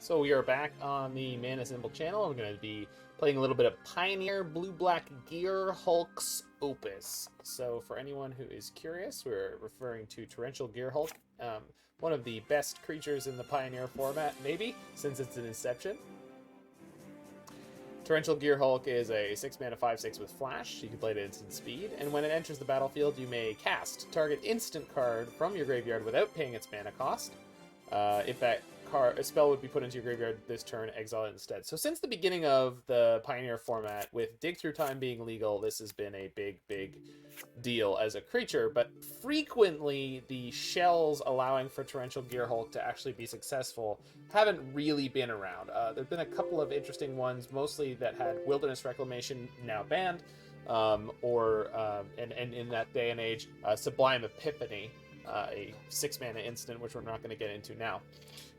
So we are back on the Mana Symbol channel. We're going to be playing a little bit of Pioneer Blue-Black Gearhulks Opus. So for anyone who is curious, we're referring to Torrential Gearhulk, one of the best creatures in the Pioneer format, maybe, since its inception. Torrential Gearhulk is a 6-mana 5/6 with Flash. You can play it at instant speed, and when it enters the battlefield, you may cast target instant card from your graveyard without paying its mana cost. If that a spell would be put into your graveyard this turn, exile it instead. So since the beginning of the Pioneer format, with Dig Through Time being legal, this has been a big deal as a creature, but frequently the shells allowing for Torrential Gearhulk to actually be successful haven't really been around. There have been a couple of interesting ones, mostly that had Wilderness Reclamation, now banned, and in that day and age, Sublime Epiphany, a 6-mana instant, which we're not going to get into now.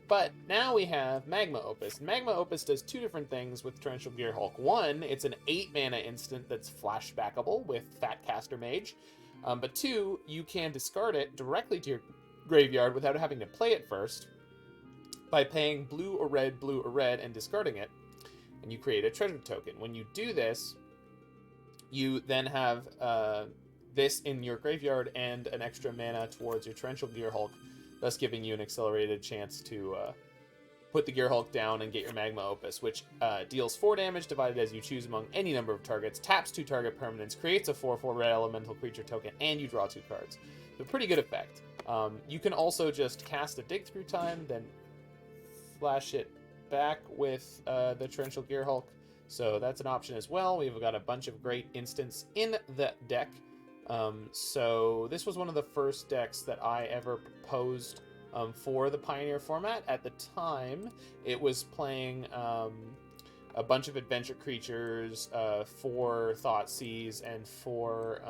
But now we have Magma Opus. Magma Opus does two different things with Torrential Gearhulk. One, it's an 8-mana instant that's flashbackable with Fat Caster Mage. But two, you can discard it directly to your graveyard without having to play it first by paying blue or red, and discarding it. And you create a treasure token. When you do this, you then have this in your graveyard and an extra mana towards your Torrential Gearhulk, thus giving you an accelerated chance to put the Gearhulk down and get your Magma Opus, which deals 4 damage divided as you choose among any number of targets, taps 2 target permanents, creates a 4/4 red elemental creature token, and you draw 2 cards. So pretty good effect. You can also just cast a Dig Through Time, then flash it back with the Torrential Gearhulk. So that's an option as well. We've got a bunch of great instants in the deck. So this was one of the first decks that I ever proposed for the Pioneer format. At the time, it was playing a bunch of adventure creatures, 4 Thoughtseize and 4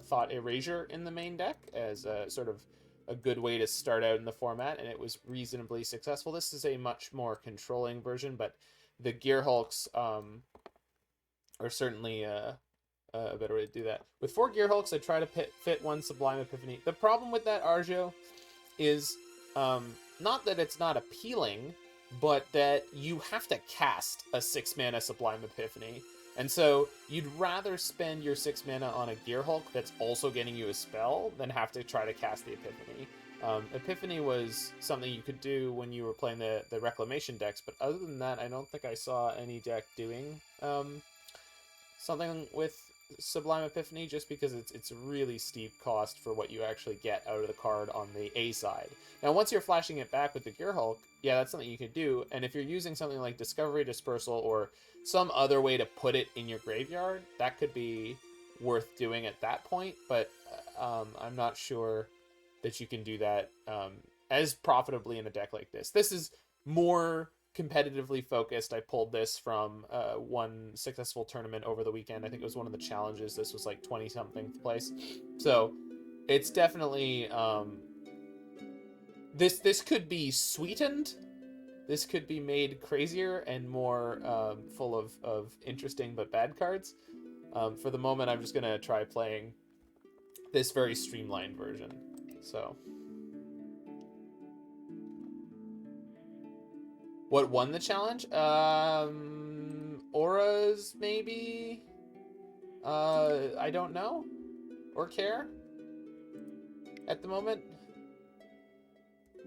Thought Erasure in the main deck as a sort of a good way to start out in the format, and it was reasonably successful. This is a much more controlling version, but the Gearhulks are certainly a better way to do that. With 4 Gearhulks, I try to fit 1 Sublime Epiphany. The problem with that, Arjo, is not that it's not appealing, but that you have to cast a 6-mana Sublime Epiphany. And so you'd rather spend your 6 mana on a Gearhulk that's also getting you a spell than have to try to cast the Epiphany. Epiphany was something you could do when you were playing the Reclamation decks, but other than that, I don't think I saw any deck doing something with Sublime Epiphany, just because it's a really steep cost for what you actually get out of the card on the A side. Now, once you're flashing it back with the Gearhulk, yeah, that's something you could do. And if you're using something like Discovery Dispersal or some other way to put it in your graveyard, that could be worth doing at that point. But I'm not sure that you can do that as profitably in a deck like this. This is more competitively focused. I pulled this from one successful tournament over the weekend. I think it was one of the challenges. This was like 20-something place. So it's definitely this could be sweetened. This could be made crazier and more full of interesting but bad cards. For the moment, I'm just gonna try playing this very streamlined version. So what won the challenge? Auras, maybe? I don't know. Or care? At the moment.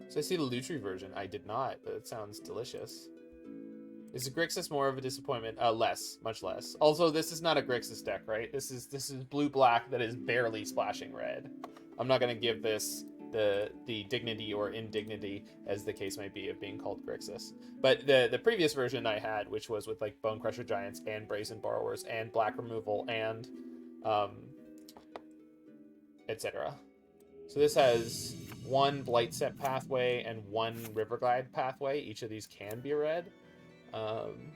So I see the Lutri version. I did not, but it sounds delicious. Is the Grixis more of a disappointment? Less. Much less. Also, this is not a Grixis deck, right? This is blue-black that is barely splashing red. I'm not going to give this the dignity or indignity, as the case might be, of being called Grixis. But the previous version I had, which was with like Bonecrusher Giants and Brazen Borrowers and Black Removal and etc. So this has 1 Blightstep Pathway and 1 Riverglide Pathway. Each of these can be red. And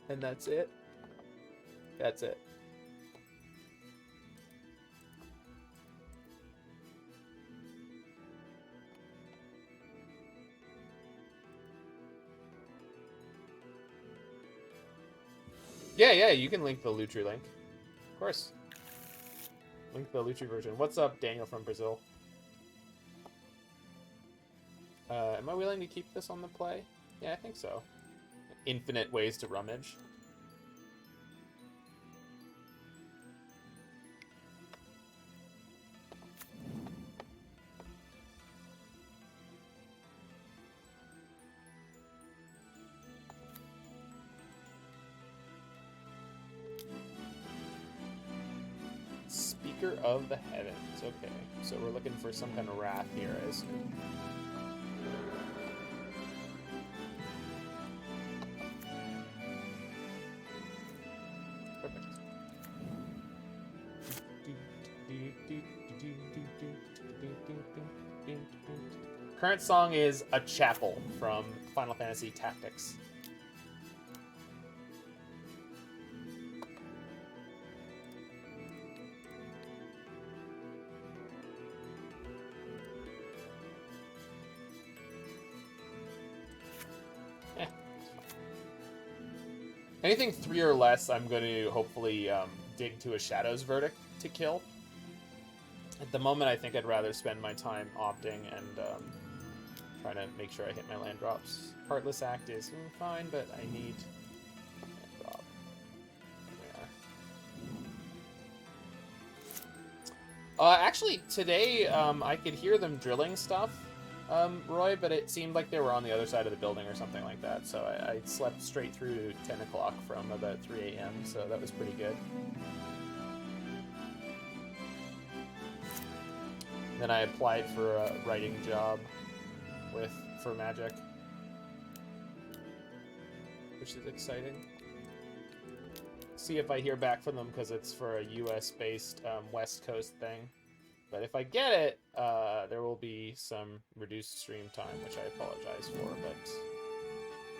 that's it. That's it. Yeah, you can link the Lutri link. Of course. Link the Lutri version. What's up, Daniel from Brazil? Am I willing to keep this on the play? Yeah, I think so. Infinite ways to rummage. Speaker of the Heavens. Okay, so we're looking for some kind of wrath here, I assume. Perfect. Current song is A Chapel from Final Fantasy Tactics. Anything 3 or less, I'm going to hopefully dig to a Shadow's Verdict to kill. At the moment, I think I'd rather spend my time opting and trying to make sure I hit my land drops. Heartless Act is fine, but I need land drop. There. Actually, today I could hear them drilling stuff, Roy, but it seemed like they were on the other side of the building or something like that, so I slept straight through to 10 o'clock from about 3 a.m., so that was pretty good. Then I applied for a writing job for Magic, which is exciting. See if I hear back from them, because it's for a US-based West Coast thing. But if I get it, there will be some reduced stream time, which I apologize for, but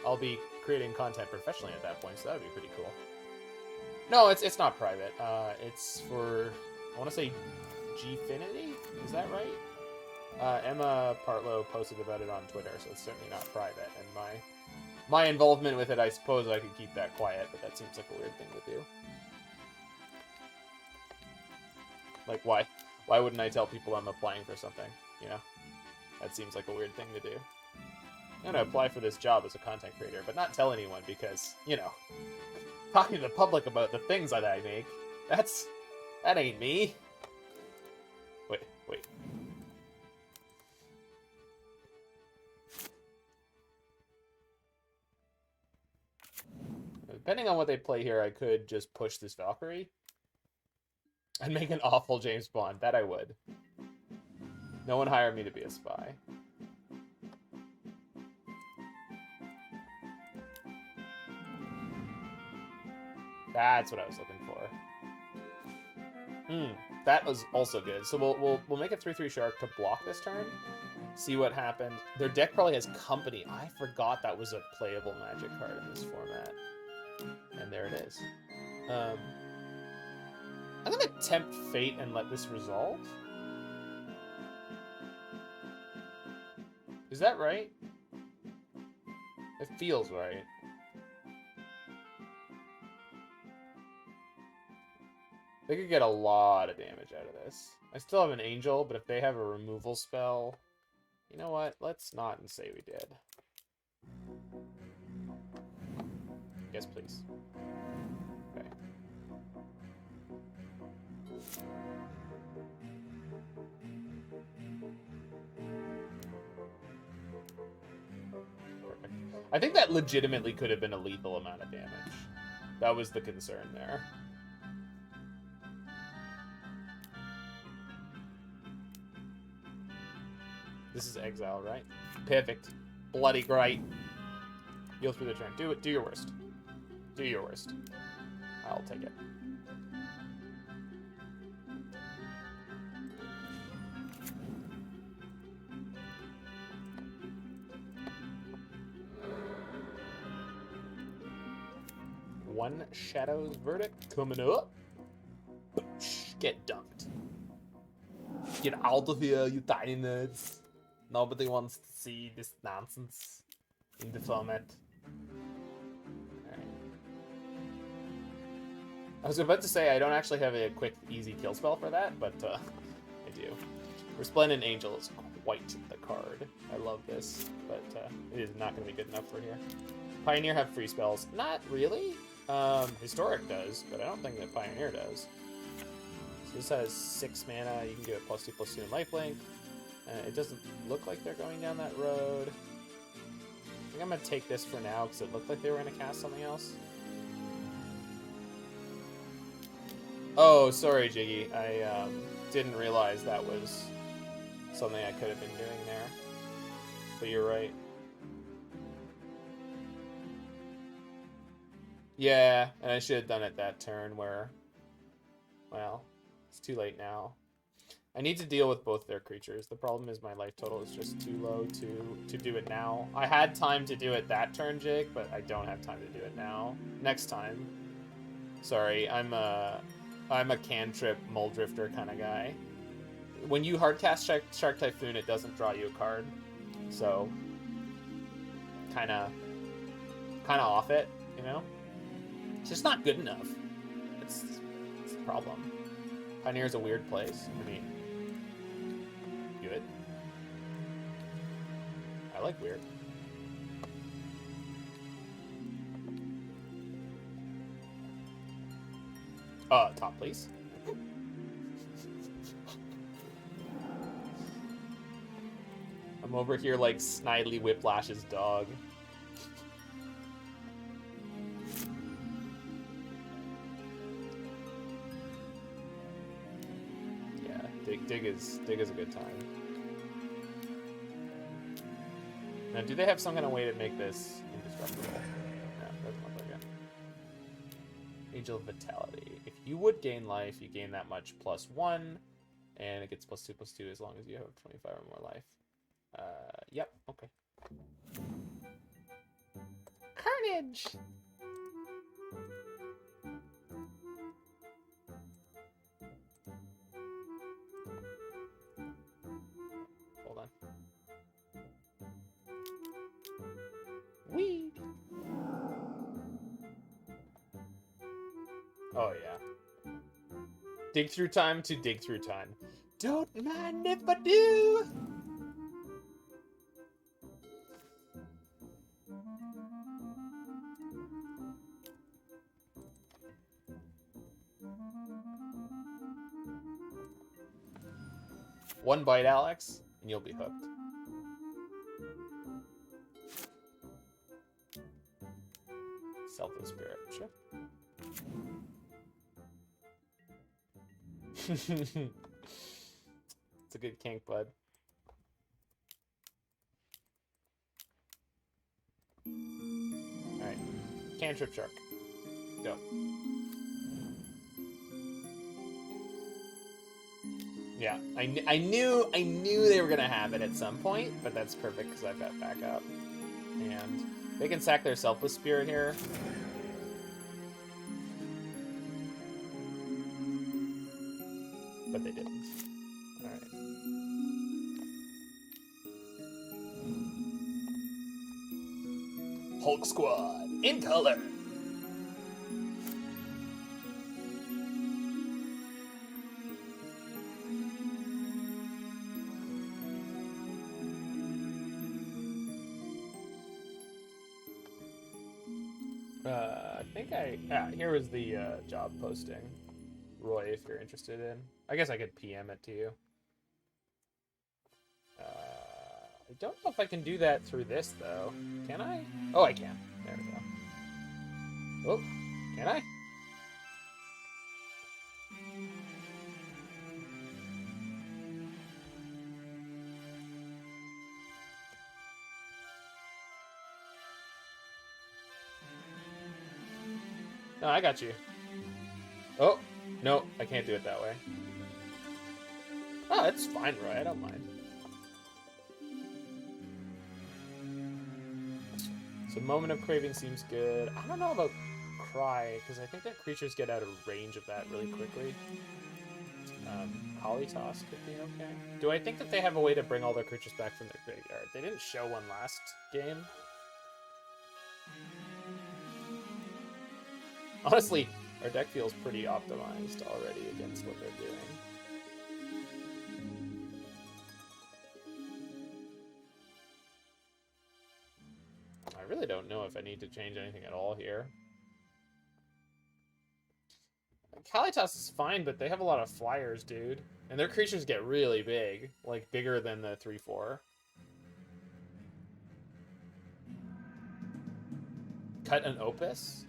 I'll be creating content professionally at that point, so that would be pretty cool. No, it's not private. It's for, I want to say, Gfinity? Is that right? Emma Partlow posted about it on Twitter, so it's certainly not private. And my involvement with it, I suppose I could keep that quiet, but that seems like a weird thing to do. Like, why? Why wouldn't I tell people I'm applying for something, you know? That seems like a weird thing to do. I'm gonna apply for this job as a content creator, but not tell anyone because, you know, talking to the public about the things that I make, that ain't me. Wait. Depending on what they play here, I could just push this Valkyrie and make an awful James Bond. That I would. No one hired me to be a spy. That's what I was looking for. That was also good. So we'll make a 3/3 Shark to block this turn. See what happened. Their deck probably has Company. I forgot that was a playable Magic card in this format. And there it is. I'm gonna tempt fate and let this resolve. Is that right? It feels right. They could get a lot of damage out of this. I still have an Angel, but if they have a removal spell... You know what? Let's not and say we did. Yes, please. Okay. Perfect. I think that legitimately could have been a lethal amount of damage. That was the concern there. This is exile, right? Perfect. Bloody great. Heal through the turn. Do it. Do your worst. Do your worst. I'll take it. One Shadow's Verdict coming up. Get dunked. Get out of here, you tiny nerds. Nobody wants to see this nonsense in the format. Alright. I was about to say I don't actually have a quick, easy kill spell for that, but I do. Resplendent Angel is quite the card. I love this, but it is not going to be good enough for here. Pioneer have free spells. Not really. Historic does, but I don't think that Pioneer does. So this has 6 mana. You can do it +2/+2 in lifelink. It doesn't look like they're going down that road. I think I'm going to take this for now because it looked like they were going to cast something else. Oh, sorry, Jiggy. I didn't realize that was something I could have been doing there. But you're right. Yeah, and I should have done it that turn where... Well, it's too late now. I need to deal with both their creatures. The problem is my life total is just too low to do it now. I had time to do it that turn, Jake, but I don't have time to do it now. Next time. Sorry, I'm a cantrip Muldrifter kind of guy. When you hardcast Shark Typhoon, it doesn't draw you a card. So, kind of off it, you know? It's just not good enough. It's the problem. Pioneer's a weird place. I mean, good. I like weird. Top, please. I'm over here like Snidely Whiplash's dog. Yeah, dig is a good time. Now, do they have some kind of way to make this indestructible? No, doesn't look like it. Angel of Vitality. If you would gain life, you gain that much +1, and it gets +2/+2 as long as you have 25 or more life. Yep, okay. Carnage! Hold on. Whee! Oh, yeah. Dig through time to dig through time. Don't mind if I do! One bite, Alex, and you'll be hooked. Selfless Spirit, sure. It's a good kink, bud. Alright. Cantrip Shark. Go. Yeah, I knew they were gonna have it at some point, but that's perfect because I've got backup. And they can sack their Selfless Spirit here. But they didn't. Alright. Hulk Squad in color. Here was the job posting. Roy, if you're interested in. I guess I could PM it to you. I don't know if I can do that through this, though. Can I? Oh, I can. There we go. Oh, can I? No, I got you. Oh, no, I can't do it that way. Oh, it's fine, Roy. I don't mind. So Moment of Craving seems good. I don't know about Cry, because I think that creatures get out of range of that really quickly. Kalitas could be okay. Do I think that they have a way to bring all their creatures back from their graveyard? They didn't show one last game. Honestly, our deck feels pretty optimized already against what they're doing. really don't know if I need to change anything at all here. Kalitas is fine, but they have a lot of flyers, dude. And their creatures get really big. Like, bigger than the 3/4. Cut an Opus?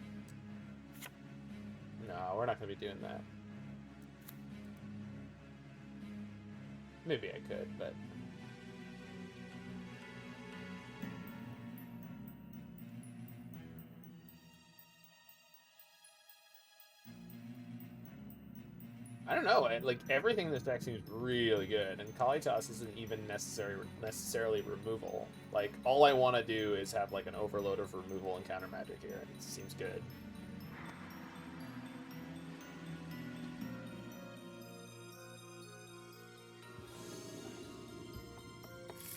No, we're not going to be doing that. Maybe I could, but... I don't know, like, everything in this deck seems really good, and Kalitas isn't even necessarily removal. Like, all I want to do is have, like, an overload of removal and counter magic here, and it seems good.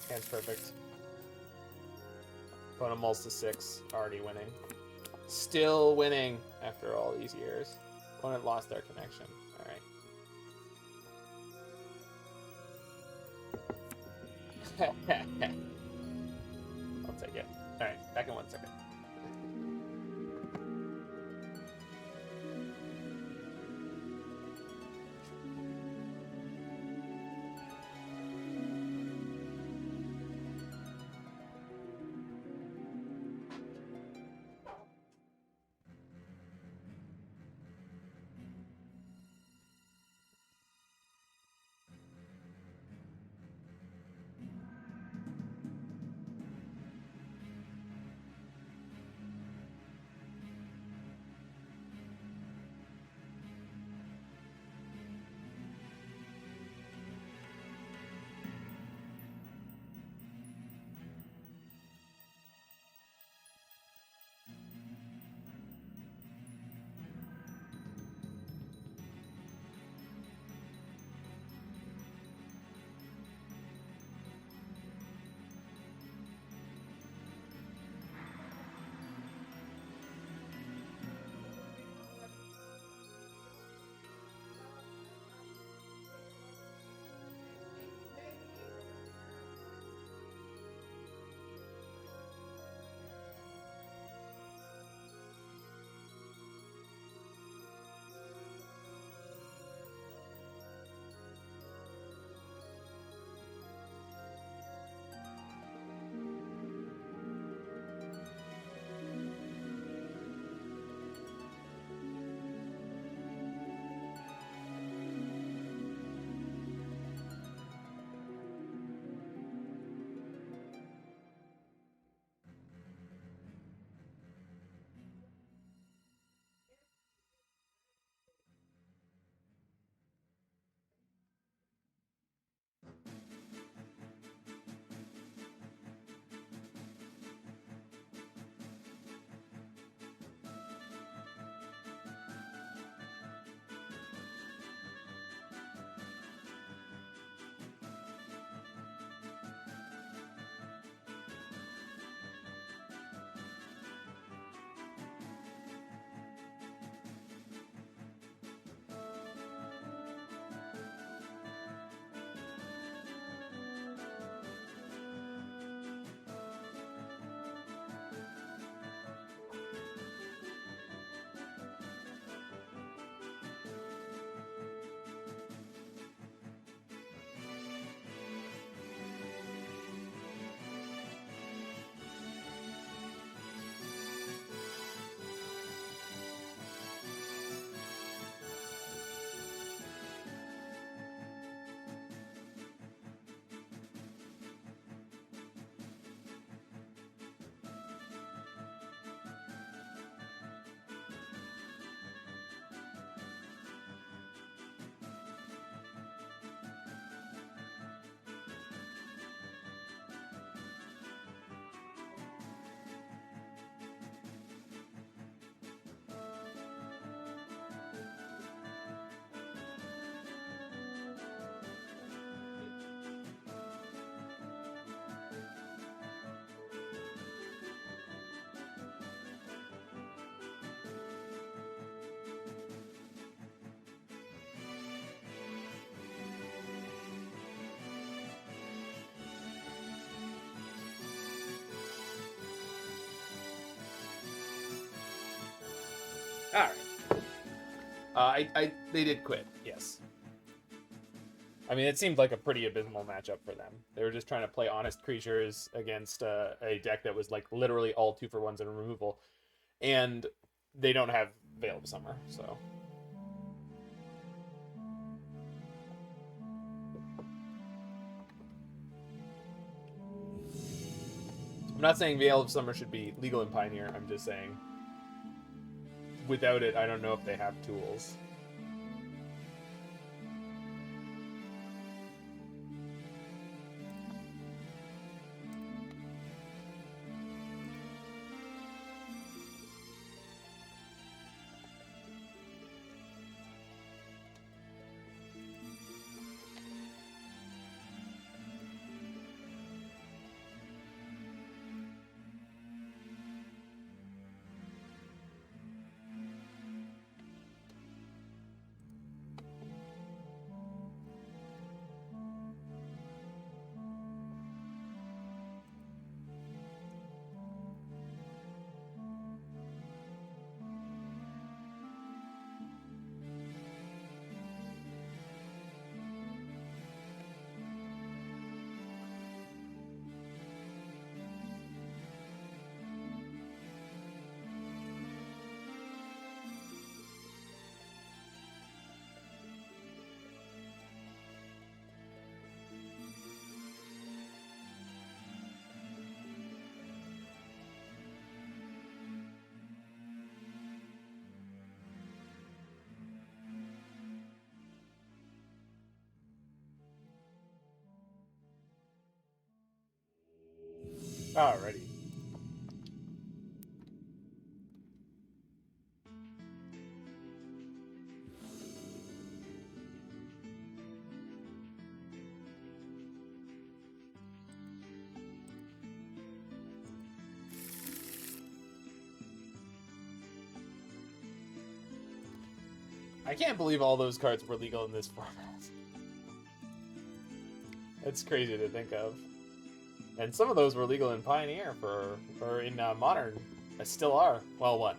Hand's perfect. Opponent mulls to 6, already winning. Still winning after all these years. Opponent lost their connection. Alright. I'll take it. Alright, back in 1 second. They did quit, yes. I mean, it seemed like a pretty abysmal matchup for them. They were just trying to play honest creatures against a deck that was like literally all 2-for-1s and removal, and they don't have Veil of Summer, so. I'm not saying Veil of Summer should be legal in Pioneer. I'm just saying, without it, I don't know if they have tools. Alrighty. I can't believe all those cards were legal in this format. It's crazy to think of. And some of those were legal in Pioneer or in Modern. Still are. Well, one.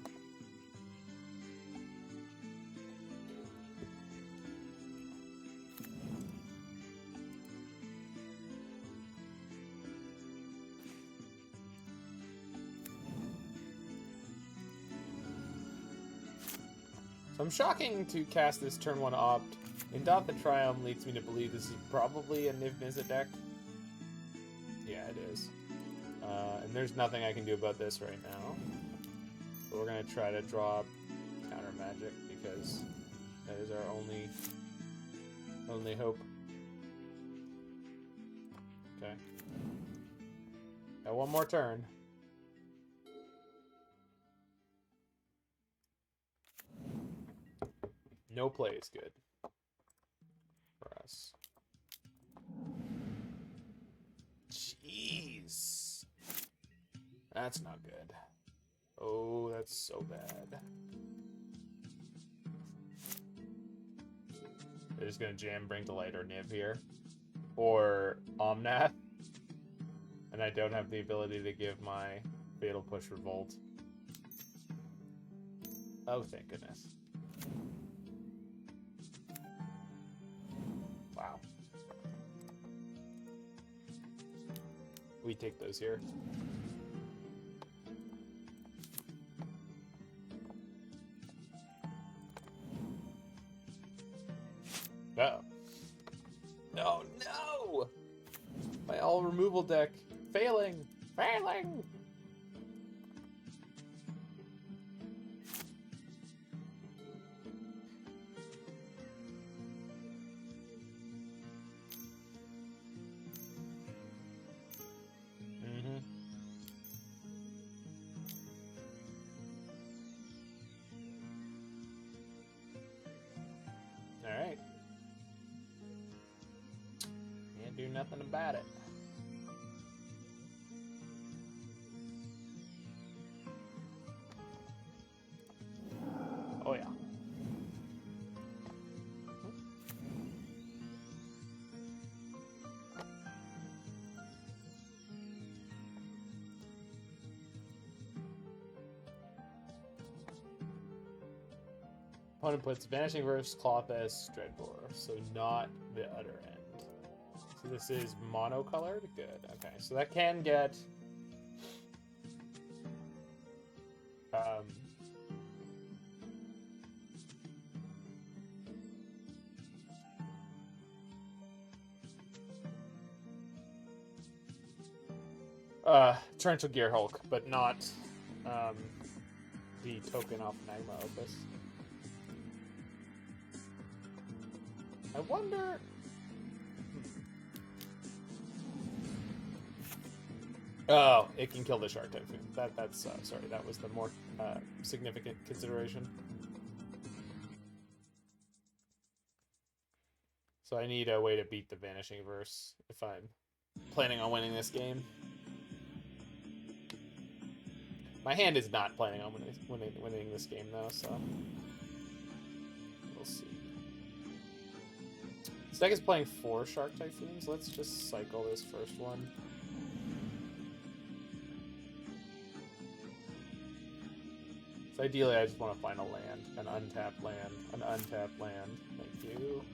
So I'm shocking to cast this turn 1 Opt. Indomitable Triumph leads me to believe this is probably a Niv Mizzet deck. Yeah, it is. And there's nothing I can do about this right now. But we're going to try to draw counter magic because that is our only hope. Okay. Got one more turn. No play is good for us. Jeez. That's not good. Oh, that's so bad. They're just gonna jam Bring to Light or Niv here. Or Omnath. And I don't have the ability to give my Fatal Push Revolt. Oh, thank goodness. Wow. We take those here. Uh-oh. Oh no! My all removal deck failing! Failing! Alright. Can't do nothing about it. Oh yeah. Opponent puts Vanishing Verse, Clothis, Dreadbore, so not the other end. So this is monocolored? Good, okay. So that can get... Torrential Gearhulk, but not the token off Magma Opus. I wonder... Oh, it can kill the Shark Typhoon. That's sorry, that was the more significant consideration. So I need a way to beat the Vanishing Verse if I'm planning on winning this game. My hand is not planning on winning this game, though, so we'll see. This deck is playing 4 Shark Typhoons. Let's just cycle this first one. So ideally, I just want to find a land, an untapped land, an untapped land. Thank you.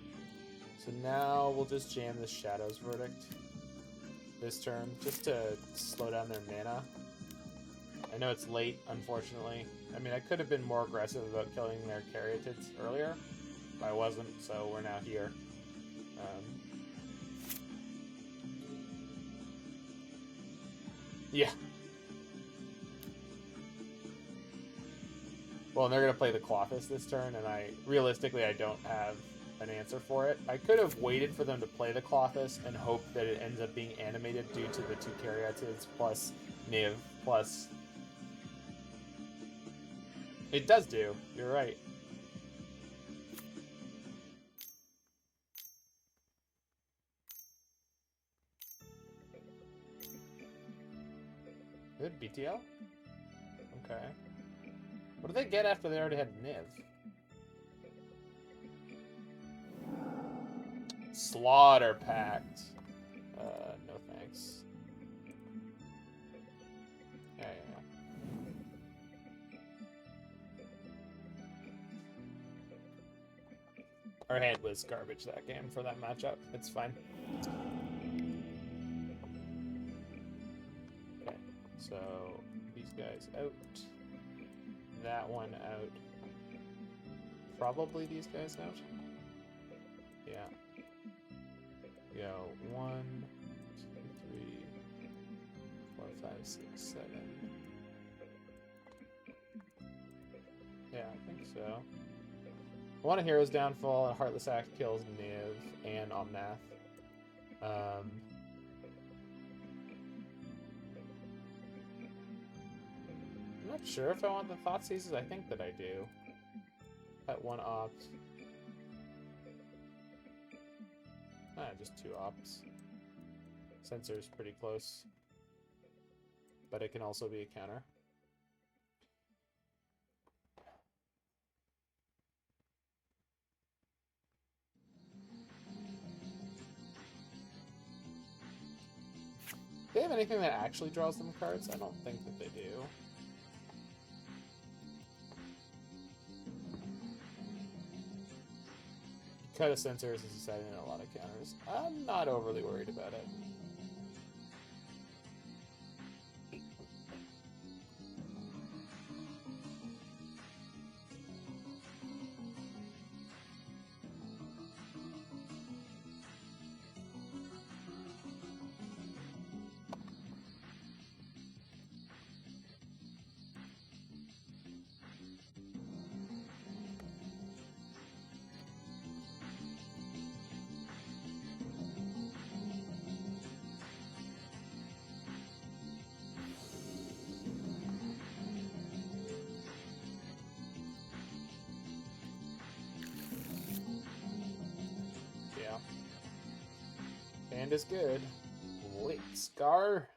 So now we'll just jam this Shadow's Verdict this turn, just to slow down their mana. I know it's late, unfortunately. I mean, I could have been more aggressive about killing their Caryatids earlier, but I wasn't, so we're now here. Yeah. Well, and they're going to play the Clothis this turn, and realistically, I don't have an answer for it. I could have waited for them to play the Clothis and hoped that it ends up being animated due to the 2 Caryatids plus Niv plus... It does do. You're right. Good BTL? Okay. What do they get after they already had Niv? Slaughter Pact. No thanks. Yeah. Our hand was garbage that game for that matchup. It's fine. Okay, so these guys out. That one out. Probably these guys out. Yeah. Go 1, 2, 3, 4, 5, 6, 7. Yeah, I think so. I want a Hero's Downfall, and Heartless Act kills Niv and Omnath. I'm not sure if I want the Thoughtseizes. I think that I do. At 1 opt. Just 2 ops. Censor's pretty close. But it can also be a counter. Do they have anything that actually draws them cards? I don't think that they do. Cut a Censor is deciding a lot of counters. I'm not overly worried about it. And is good. Wait, Scar.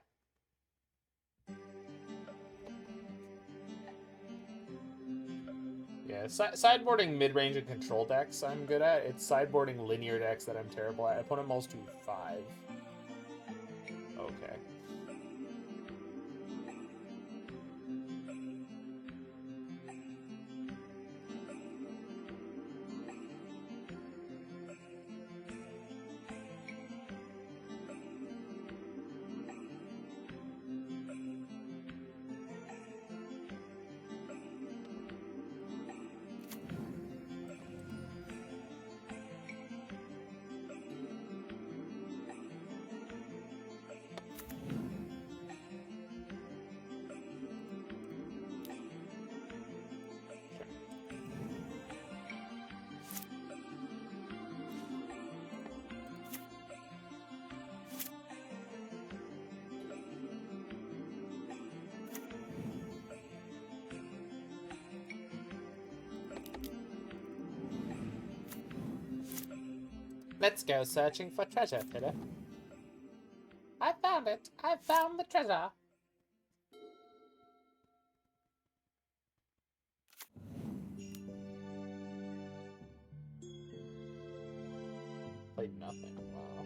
Yeah, sideboarding mid-range and control decks I'm good at. It's sideboarding linear decks that I'm terrible at. Opponent mulls to 5. Okay. Let's go searching for treasure, Philip. I found it. I found the treasure. Played nothing. Wow.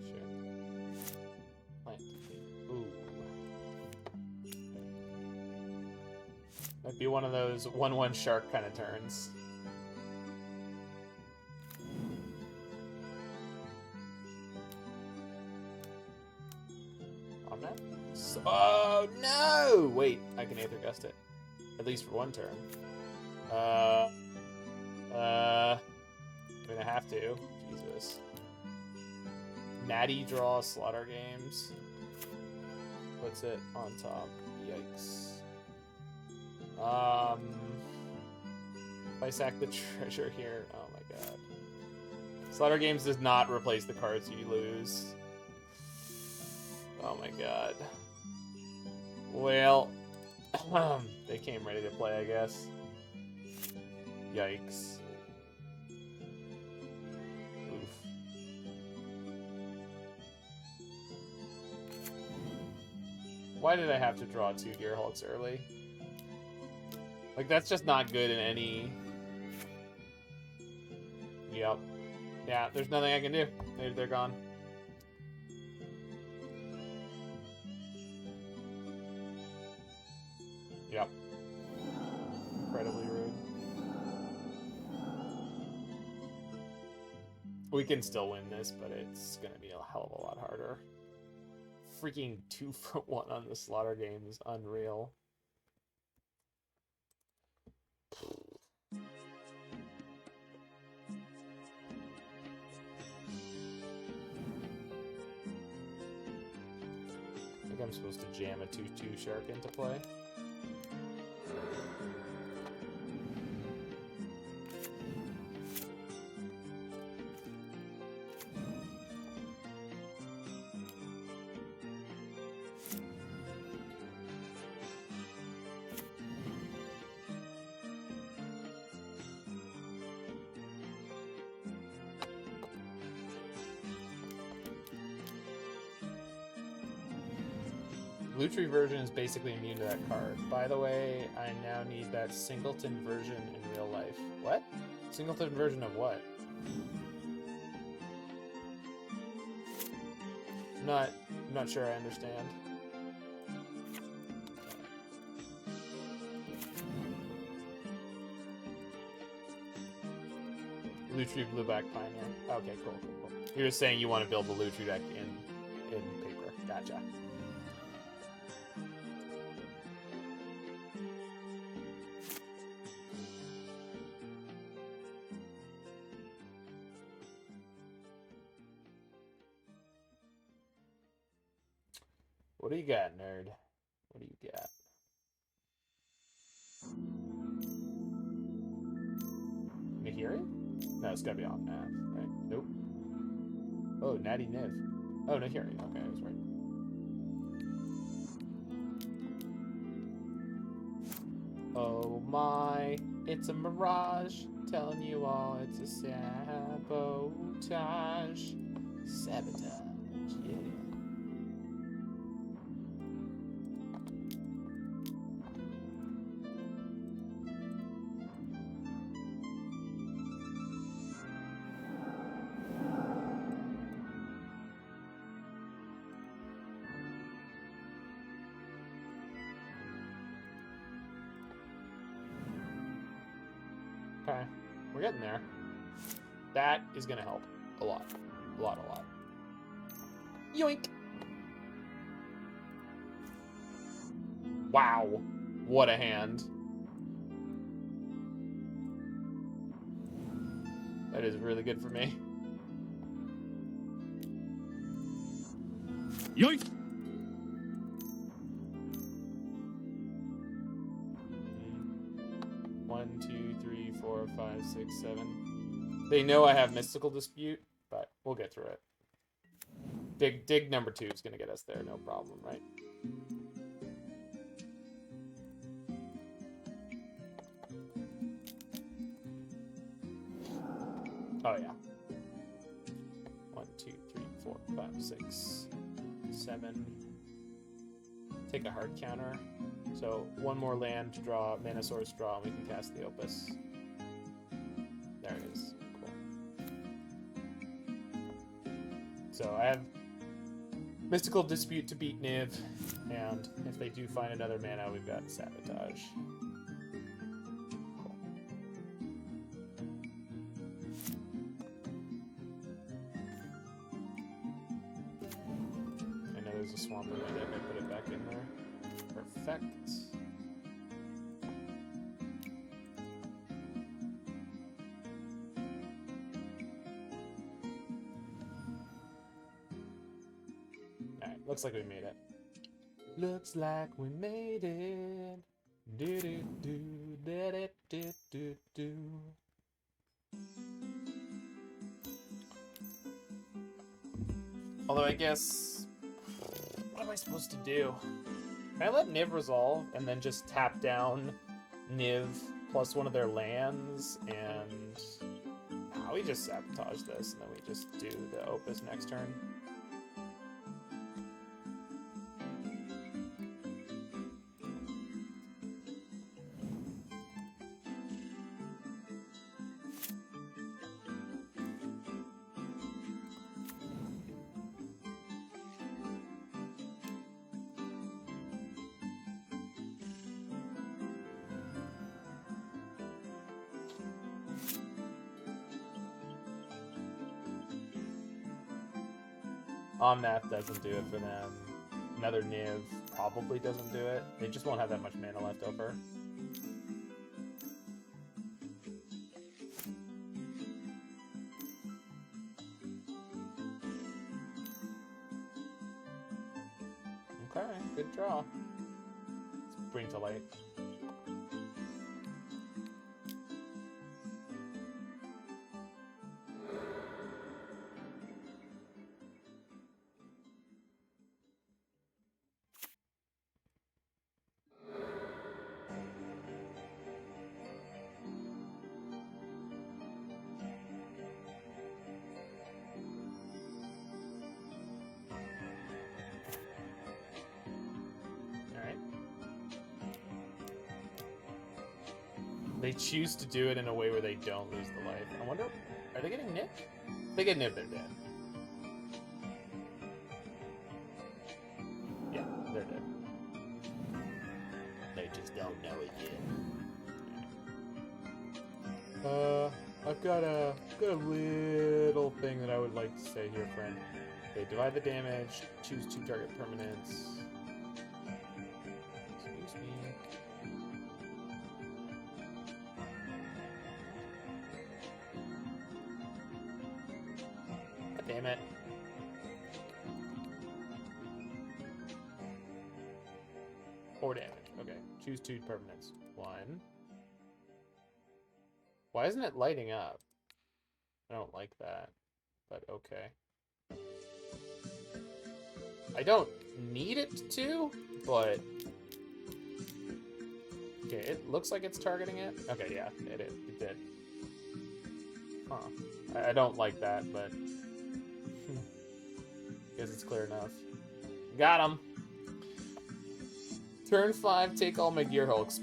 Sure. Plant. Ooh. Might be one of those 1/1 shark kind of turns. On that? Oh no! Wait, I can Aether Gust it. At least for one turn. I mean, I have to. Jesus. Natty draw Slaughter Games. Puts it on top. Yikes. If I sack the treasure here, oh my god. Slaughter Games does not replace the cards you lose. Oh my god. Well, they came ready to play, I guess. Yikes. Oof. Why did I have to draw 2 Gearhulks early? Like, that's just not good in any... Yep. Yeah, there's nothing I can do. They're gone. Yep. Incredibly rude. We can still win this, but it's gonna be a hell of a lot harder. Freaking 2-for-1 on the Slaughter game is unreal. I think I'm supposed to jam a 2/2 shark into play. Lutri version is basically immune to that card. By the way, I now need that Singleton version in real life. What? Singleton version of what? I'm not sure I understand. Lutri Blueback Pioneer. Okay, cool. You're just saying you want to build the Lutri deck in paper. Gotcha. What do you got, nerd? What do you got? Nahiri? No, it's gotta be off Nav, right? Nope. Oh, Natty Niv. Oh, Nahiri. Okay, I was right. Oh my, it's a mirage. Telling you all it's a sabotage. Sabotage, yeah. Okay, we're getting there. That is gonna help a lot. A lot. Yoink! Wow, what a hand. That is really good for me. Yoink! 1, 2, 3, 4, 5, 6, 7. They know I have Mystical Dispute, but we'll get through it. Dig number 2 is going to get us there, no problem, right? Oh yeah. 1, 2, 3, 4, 5, 6, 7. Take a hard counter. So 1 more land to draw, mana source draw, and we can cast the Opus. There it is. Cool. So I have Mystical Dispute to beat Niv, and if they do find another mana, we've got Sabotage. Cool. I know there's a swamp in my deck, I put it back in there. Perfect. Alright, looks like we made it. Looks like we made it. Do do do do do do do. Although I guess, what am I supposed to do? Can I let Niv resolve and then just tap down Niv plus 1 of their lands and we just sabotage this and then we just do the Opus next turn? Omnath doesn't do it for them. Another Niv probably doesn't do it. They just won't have that much mana left over. Okay, good draw. Let's bring to light. They choose to do it in a way where they don't lose the life. I wonder, are they getting nipped? If they get nipped, they're dead. Yeah, they're dead. They just don't know it yet. I've got a little thing that I would like to say here, friend. Okay, divide the damage, choose 2 target permanents. Excuse me. Damn it. Four damage. Okay. Choose 2 permanents. 1. Why isn't it lighting up? I don't like that. But okay. I don't need it to, but... Okay, it looks like it's targeting it. Okay, yeah, it did. Huh. I don't like that, but... Guess it's clear enough. Got him! Turn 5, take all my Gearhulks.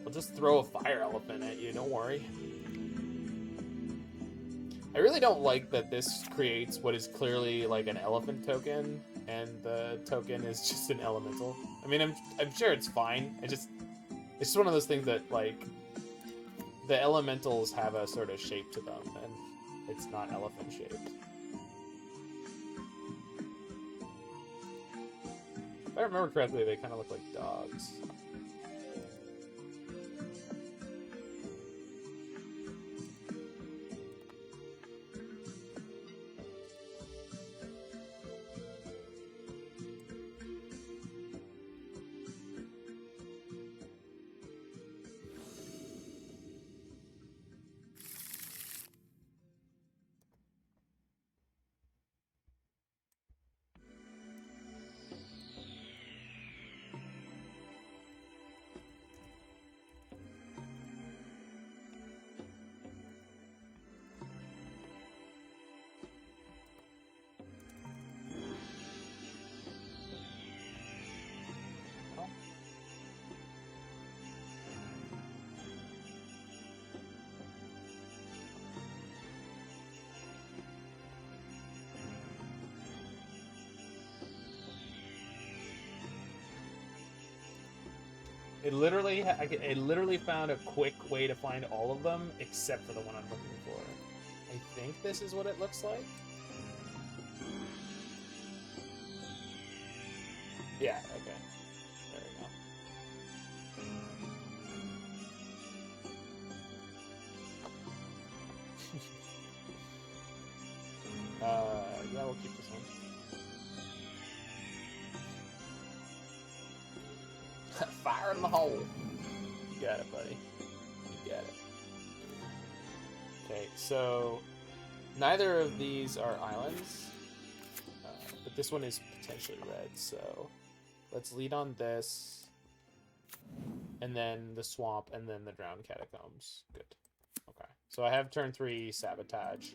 I'll just throw a fire elephant at you, don't worry. I really don't like that this creates what is clearly like an elephant token, and the token is just an elemental. I mean, I'm sure it's fine. It's just one of those things that, like, the elementals have a sort of shape to them, and it's not elephant shaped. If I remember correctly, they kind of look like dogs. It literally found a quick way to find all of them, except for the one I'm looking for. I think this is what it looks like. Yeah, okay. There we go. Yeah, we'll keep this one. Fire in the hole. You got it, buddy. You got it. Okay, so neither of these are islands, but this one is potentially red, so let's lead on this, and then the swamp, and then the Drowned Catacombs. Good. Okay, so I have turn 3 Sabotage.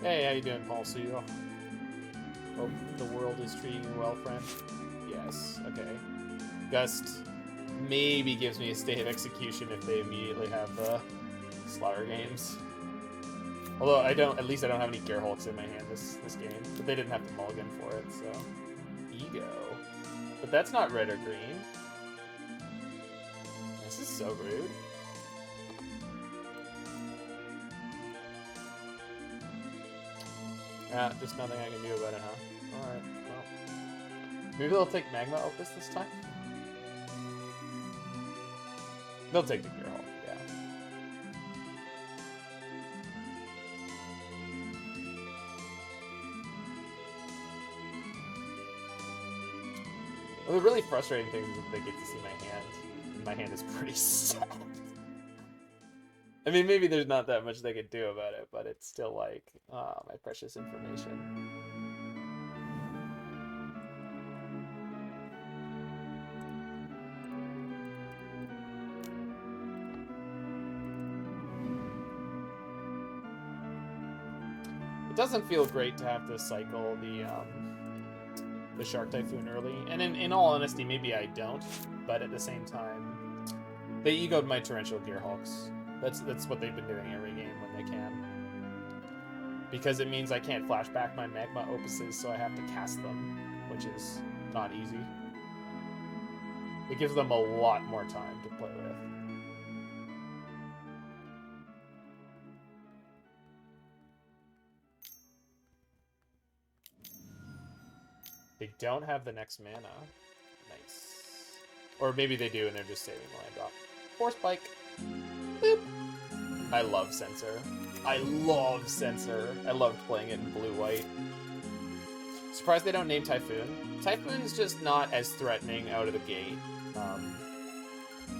Hey, how you doing, Paul Seal? Hope the world is treating you well, friend. Yes, okay. Gust maybe gives me a state of execution if they immediately have the slaughter games. Although at least I don't have any Gearhulks in my hand this game. But they didn't have to mulligan for it, so. Ego. But that's not red or green. This is so rude. Just nothing I can do about it, huh? Alright, well. Maybe they'll take Magma Opus this time? They'll take the Gearhulk, yeah. Well, the really frustrating thing is that they get to see my hand. And my hand is pretty soft. I mean, maybe there's not that much they could do about it, but it's still like, my precious information. It doesn't feel great to have to cycle the Shark Typhoon early, and in all honesty, maybe I don't, but at the same time, they egoed my Torrential Gearhulks. That's what they've been doing every game when they can. Because it means I can't flashback my Magma Opuses, so I have to cast them, which is not easy. It gives them a lot more time to play with. They don't have the next mana. Nice. Or maybe they do and they're just saving the land drop. Force Spike. Boop. I love Censor. I love Censor. I loved playing it in blue-white. Surprised they don't name Typhoon. Typhoon's just not as threatening out of the gate.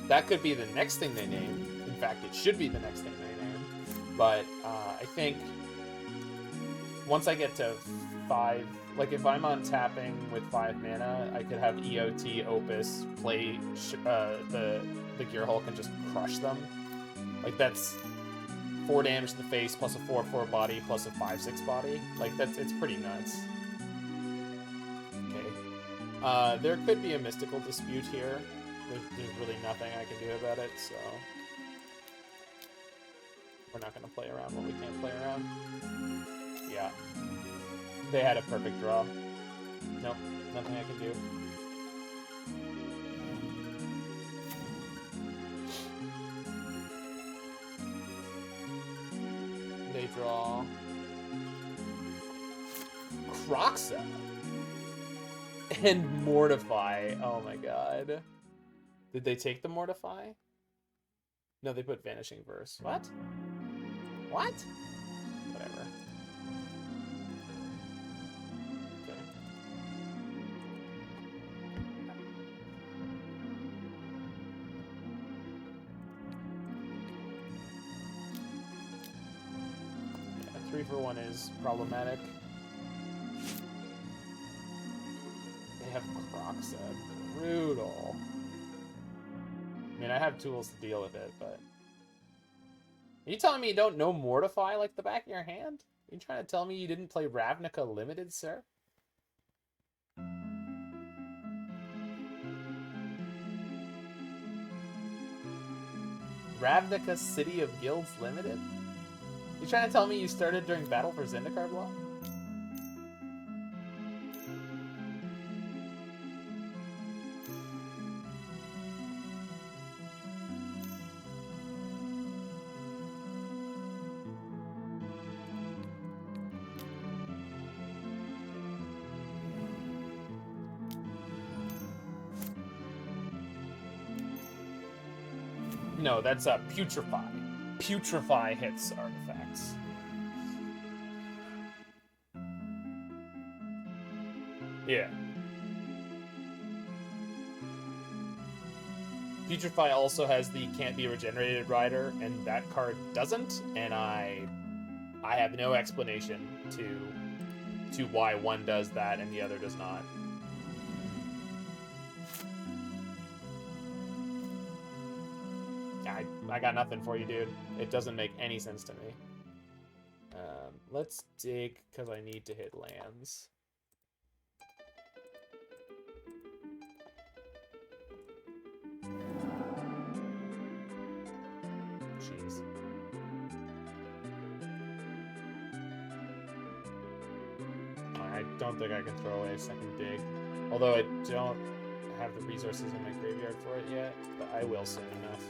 That could be the next thing they name. In fact, it should be the next thing they name. But I think once I get to 5, like if I'm untapping with 5 mana, I could have EOT Opus play the Gearhulk and just crush them. Like that's 4 damage to the face plus a 4/4 body plus a 5/6 body. Like it's pretty nuts. Okay. There could be a mystical dispute here. There's really nothing I can do about it, so we're not gonna play around what we can't play around. Yeah. They had a perfect draw. Nope, nothing I can do. They draw Croxa and Mortify. Oh my god. Did they take the Mortify? No, they put Vanishing Verse. What? What? Whatever. Okay. Yeah, 3 for 1 is problematic. They have Croxa. Brutal. I mean, I have tools to deal with it, but... Are you telling me you don't know Mortify like the back of your hand? You trying to tell me you didn't play Ravnica Limited, sir? Ravnica City of Guilds Limited? You trying to tell me you started during Battle for Zendikar block? No, that's a Putrefy. Putrefy hits artifacts. Yeah. Putrefy also has the can't be regenerated rider, and that card doesn't, and I have no explanation to why one does that and the other does not. I got nothing for you, dude. It doesn't make any sense to me. Let's dig, because I need to hit lands. Jeez. I don't think I can throw away a second dig. Although I don't have the resources in my graveyard for it yet, but I will soon enough.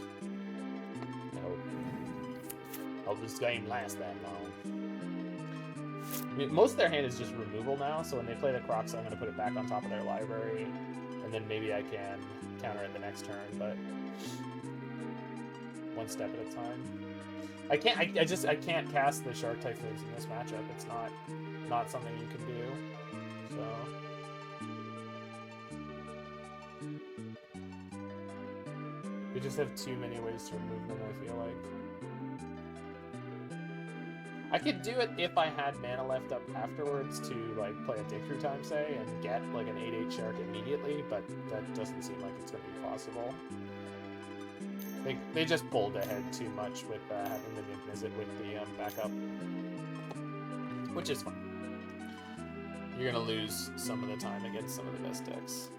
Hope this game lasts that long. I mean, most of their hand is just removal now, so when they play the Crocs, I'm going to put it back on top of their library, and then maybe I can counter it the next turn, but one step at a time. I can't cast the Shark Typhoons in this matchup. It's not something you can do, so... We just have too many ways to remove them, I feel like. I could do it if I had mana left up afterwards to like play a dig through time, say, and get like an 8/8 shark immediately, but that doesn't seem like it's going to be possible. They just pulled ahead too much with having the visit with the backup, which is fine. You're going to lose some of the time against some of the best decks.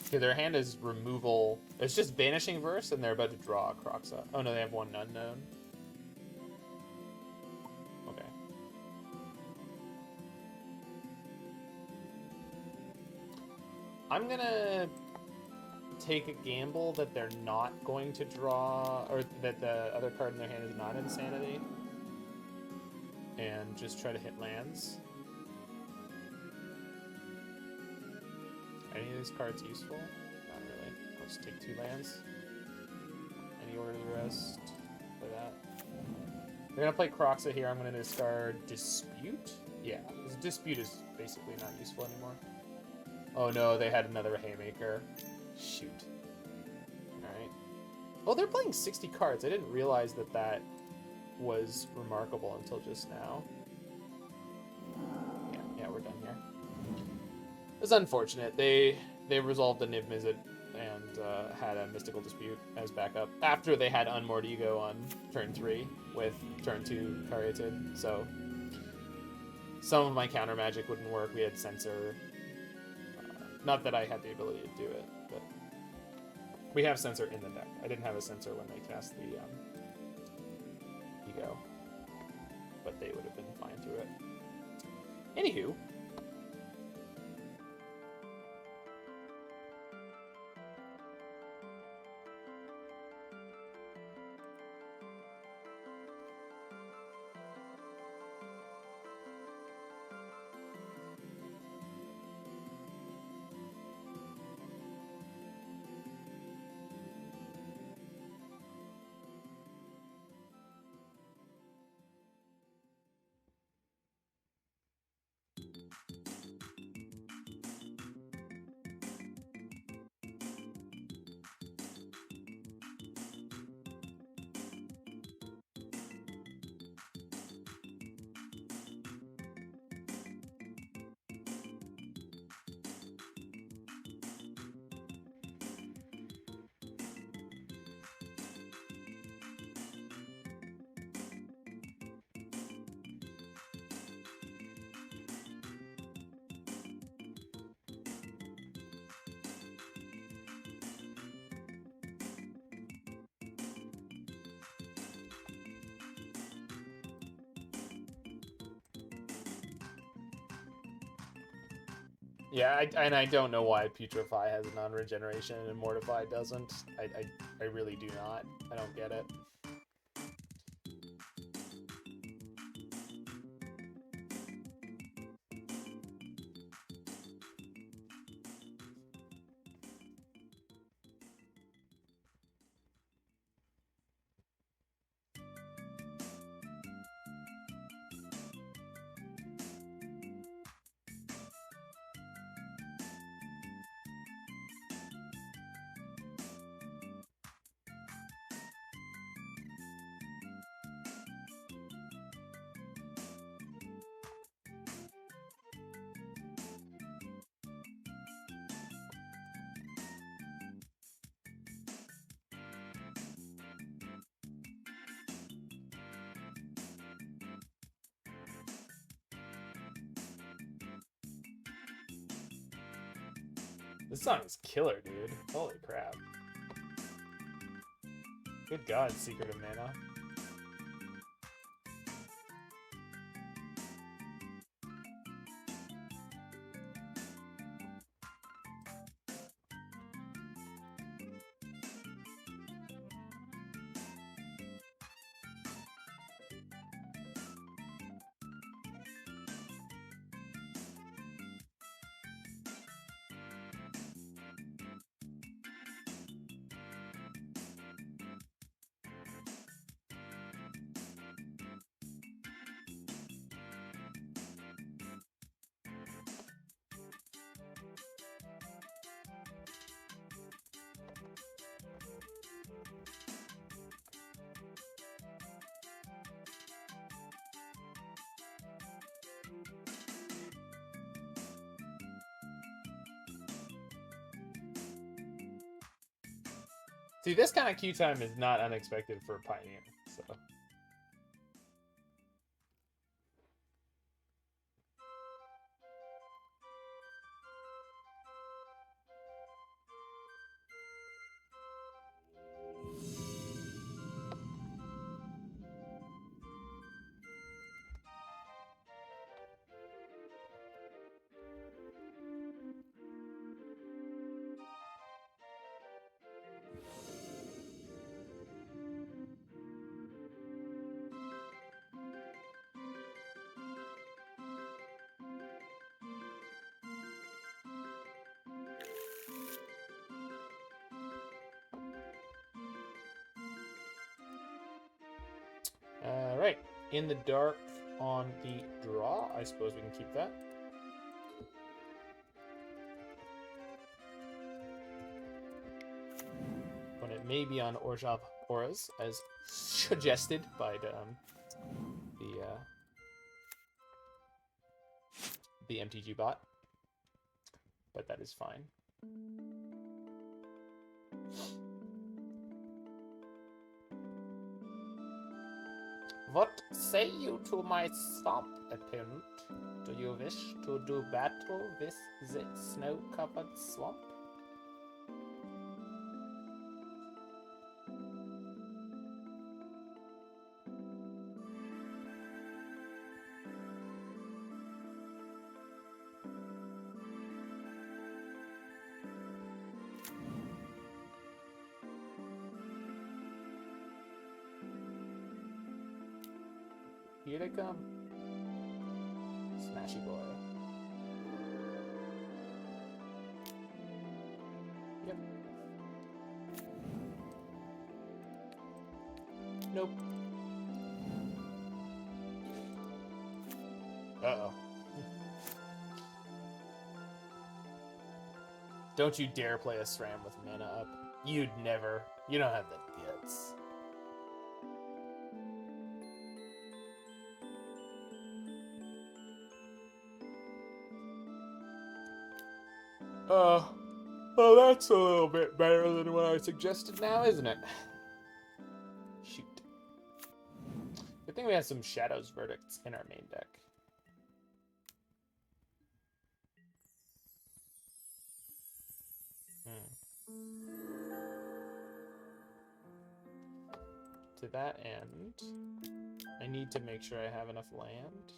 Okay, their hand is removal. It's just Vanishing Verse, and they're about to draw a Croxa. Oh no, they have one unknown. Okay. I'm gonna take a gamble that they're not going to draw, or that the other card in their hand is not Insanity, and just try to hit lands. Any of these cards useful? Not really. I'll just take 2 lands. Any order the rest. Play that. They're gonna play Croxa here. I'm gonna discard Dispute. Yeah, this Dispute is basically not useful anymore. Oh no, they had another Haymaker. Shoot. Alright. Oh, they're playing 60 cards. I didn't realize that that was remarkable until just now. Yeah, we're done here. It's unfortunate. They resolved the Niv Mizzet and had a Mystical Dispute as backup after they had Unmoored Ego on turn 3 with turn 2 Caryatid. So some of my counter magic wouldn't work. We had Censor. Not that I had the ability to do it, but we have Censor in the deck. I didn't have a Censor when they cast the Ego, but they would have been fine through it. Anywho. Yeah, and I don't know why Putrefy has non-regeneration and Mortify doesn't. I really do not. I don't get it. This song is killer, dude. Holy crap. Good God, Secret of Mana. See, this kind of queue time is not unexpected for Pioneer, so... Alright, in the dark on the draw. I suppose we can keep that. When it may be on Orzhov Auras, as suggested by the MTG bot. But that is fine. What say you to my swamp, opponent? Do you wish to do battle with the snow-covered swamp? Here they come. Smashy boy. Yep. Nope. Uh-oh. Don't you dare play a SRAM with mana up. You'd never. You don't have the guts. Well, that's a little bit better than what I suggested now, isn't it? Shoot. Good thing we have some Shadow's Verdicts in our main deck. To that end, I need to make sure I have enough land.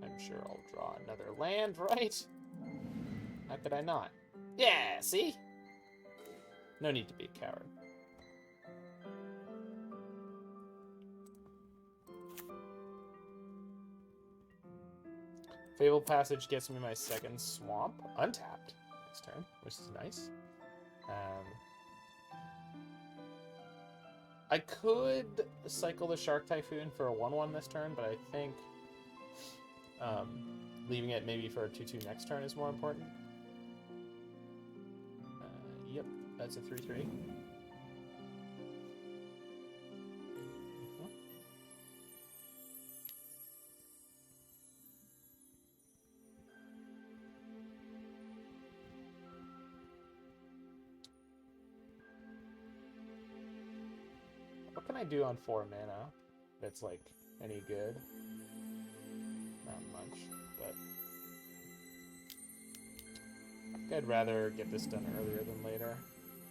I'm sure I'll draw another land, right? How could I not? Yeah, see? No need to be a coward. Fabled Passage gets me my second swamp, untapped, next turn, which is nice. I could cycle the Shark Typhoon for a 1/1 this turn, but I think leaving it maybe for a 2/2 next turn is more important. Yep, that's a 3/3. What can I do on 4 mana that's like any good? Not much, but I think I'd rather get this done earlier than later.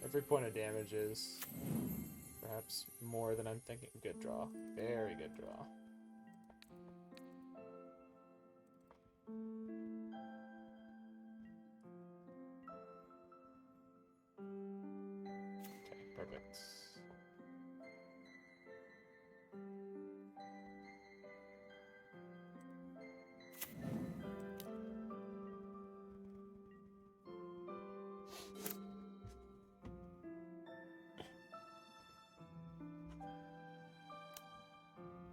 Every point of damage is perhaps more than I'm thinking. Good draw. Very good draw. Okay, perfect.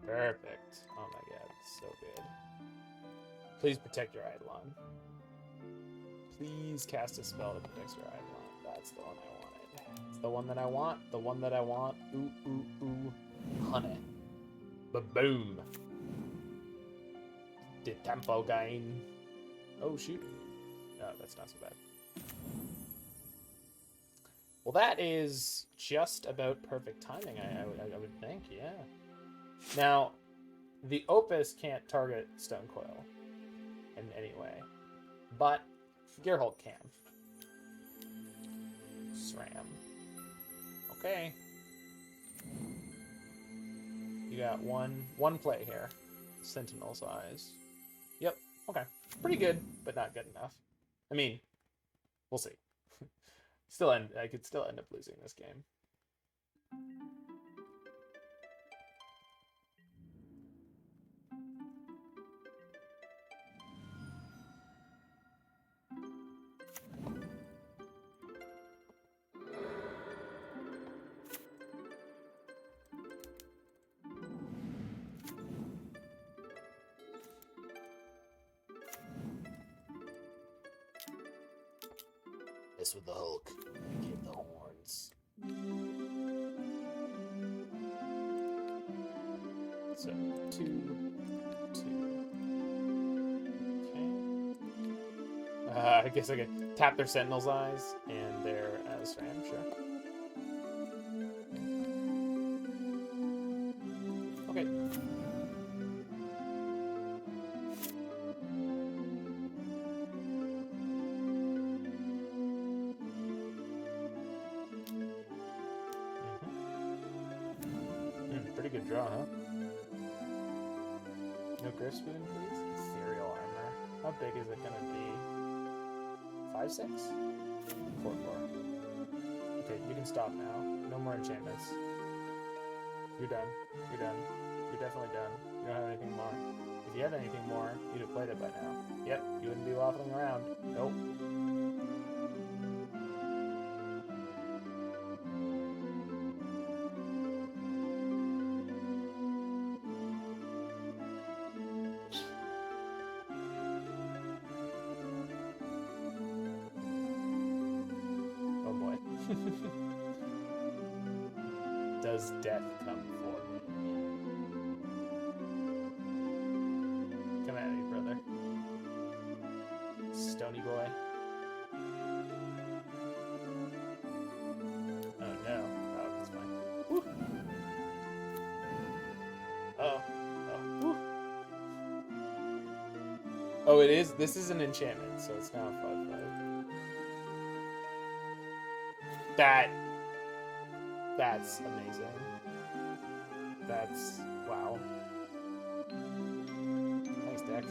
Perfect. Oh my god, so good. Please protect your Eidolon. Please cast a spell that protects your Eidolon. That's the one I wanted. It's the one that I want. The one that I want. Ooh, ooh, ooh. Honey. Ba-boom. The tempo gain. Oh, shoot. No, that's not so bad. Well, that is just about perfect timing, I would think, yeah. Now, the Opus can't target Stone Coil in any way, but Gearhulk can. SRAM. Okay. You got one play here. Sentinel's Eyes. Yep, okay. Pretty good, but not good enough. I mean, we'll see. I could still end up losing this game. This with the Hulk. Give the horns. So 2, 2. Okay. I guess I could tap their Sentinel's Eyes and their SRAM, sure. Okay. Pretty good draw, huh? No Griff Spoon, please? Ethereal Armor. How big is it gonna be? 5/6? 4/4. Okay, you can stop now. No more enchantments. You're done. You're done. You're definitely done. You don't have anything more. If you had anything more, you'd have played it by now. Yep, you wouldn't be waffling around. Nope. Does death come for me? Come at me, brother. Stony boy. Oh no. Oh, that's fine. Woo. Oh. Oh. Woo. Oh, it is? This is an enchantment, so it's now 5/5. That's amazing. That's wow. Thanks, deck.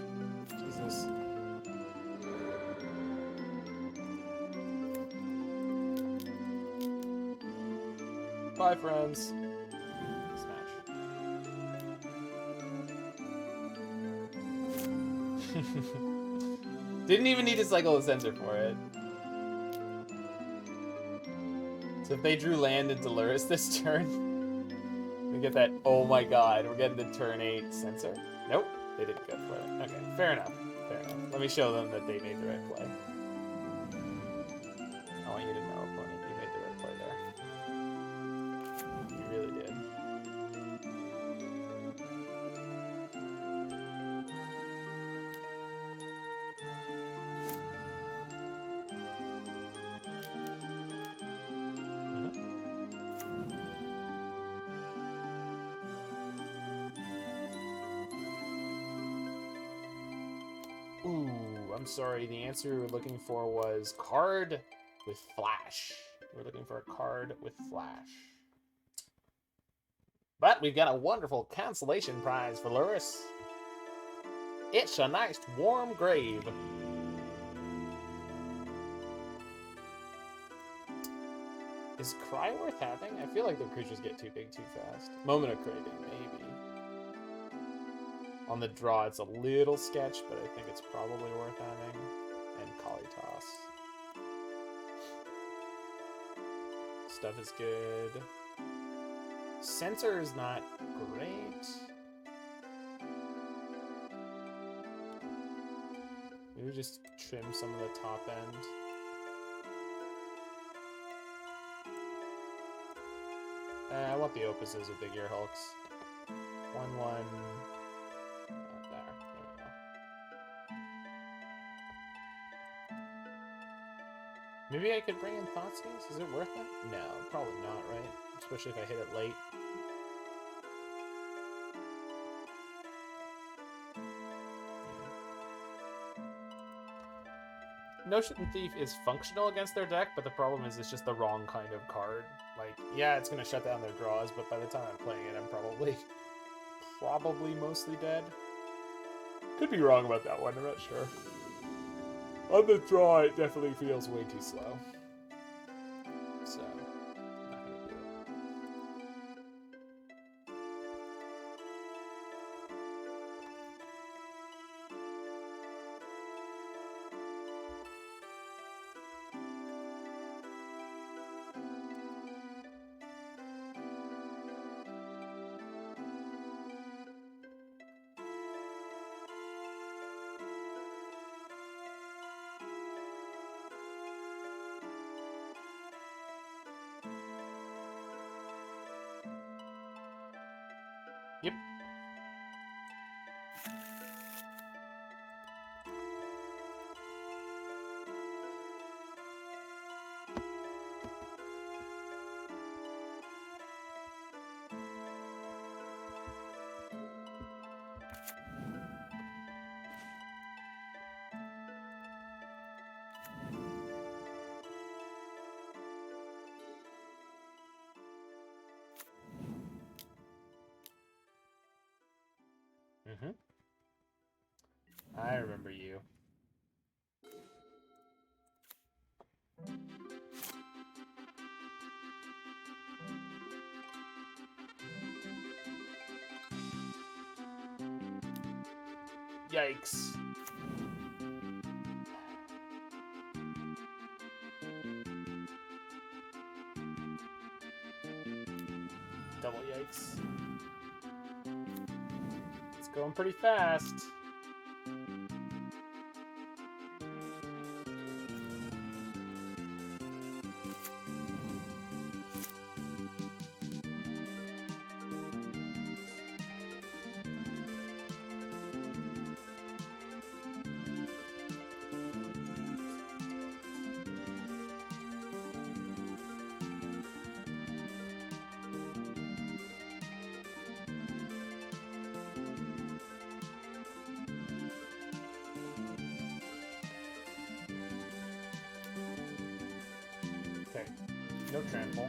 Bye, friends. Smash. Didn't even need to cycle a Censor for it. So if they drew land into Luris this turn, we get that, oh my god, we're getting the turn 8 Censor. Nope, they didn't go for it. Okay, fair enough. Fair enough. Let me show them that they made the right play. I want you to know, opponent, you made the right play there. You really did. Ooh, I'm sorry. The answer we were looking for was card with flash. We're looking for a card with flash. But we've got a wonderful consolation prize for Luris. It's a nice warm grave. Is Cry worth having? I feel like the creatures get too big too fast. Moment of Craving, maybe. On the draw, it's a little sketch, but I think it's probably worth having. And Kalitas. Stuff is good. Censor is not great. Maybe just trim some of the top end. I want the Opuses with the Gearhulks. 1/1. There we go. Maybe I could bring in Thoughtscapes? Is it worth it? No, probably not, right? Especially if I hit it late. Notion Thief is functional against their deck, but the problem is it's just the wrong kind of card. Like, yeah, it's going to shut down their draws, but by the time I'm playing it, I'm probably mostly dead. Could be wrong about that one, I'm not sure. On the draw, it definitely feels way too slow. So, not going to do it. Yep. Mm-hmm. I remember you. Yikes. Double yikes. It's going pretty fast. Okay, no trample.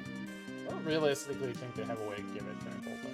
I don't realistically think they have a way to give it trample, but...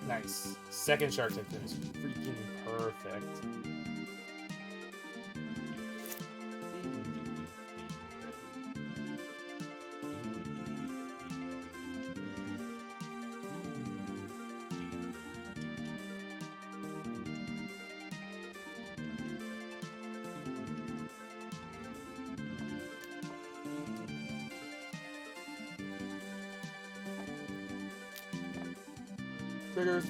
Nice. Second Shark Typhoon is freaking perfect. Triggers.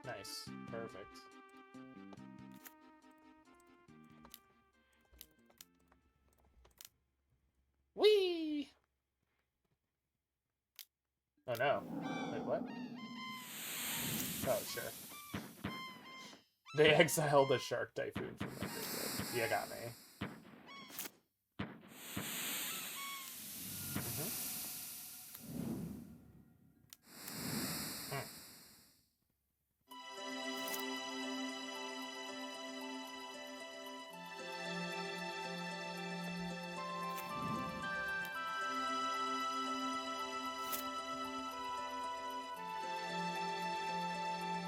Nice. Perfect. Whee! Oh no. Wait, what? Oh, sure. They exiled a Shark Typhoon from my graveyard. You got me.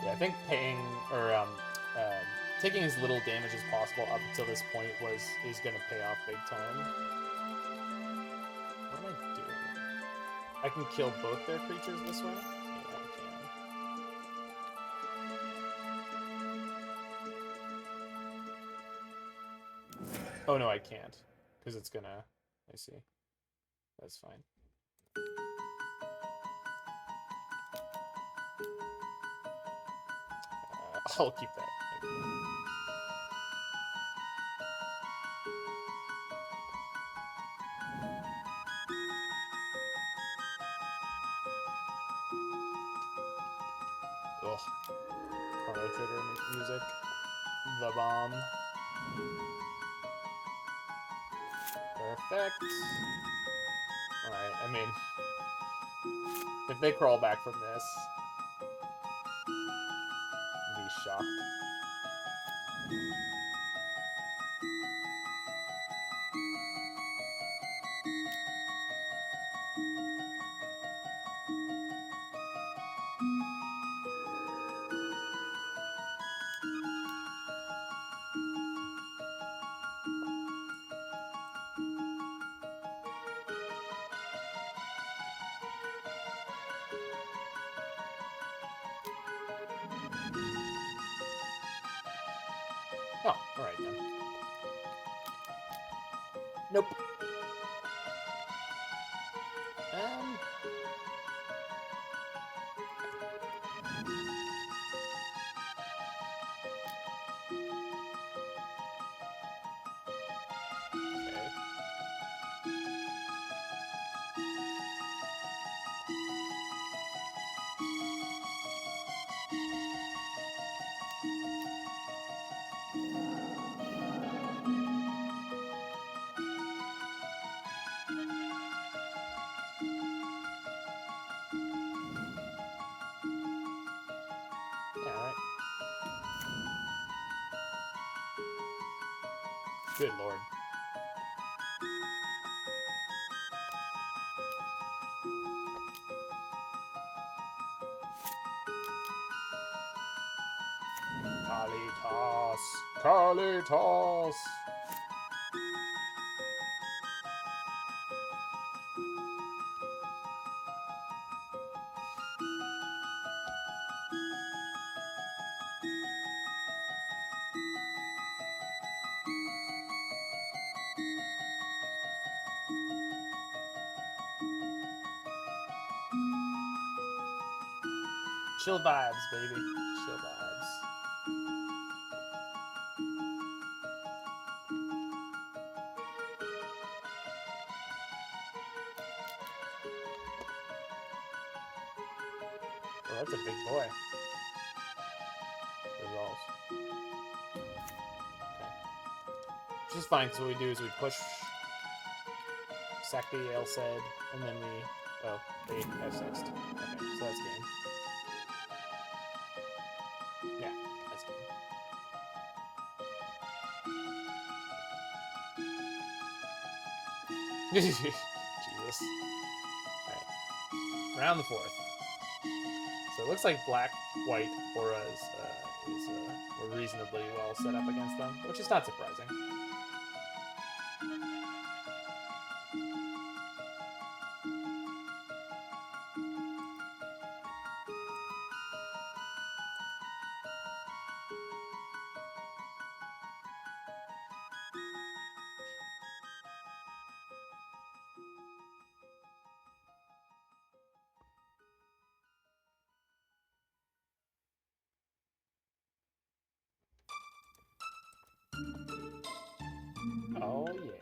Yeah, I think paying or taking as little damage as possible up until this point is gonna pay off big time. What am I doing? I can kill both their creatures this way? Yeah, I can. Oh no, I can't. Because it's gonna... I see. That's fine. I'll keep that. Ugh. Chrono Trigger music. The bomb. Perfect. Alright, I mean... if they crawl back from this... I'll be shocked. Oh, alright then. Nope. Okay. Yeah, alright. Good lord. Kalitas! Kalitas! Chill vibes, baby. Chill vibes. Oh, that's a big boy. Resolves. Okay. Which is fine, because what we do is we push, sack the Ailsed, and then we... Oh, they have sexed. Okay, so that's game. Jesus. Alright. Round the 4th. So it looks like black-white auras were reasonably well set up against them, which is not surprising. Oh yeah.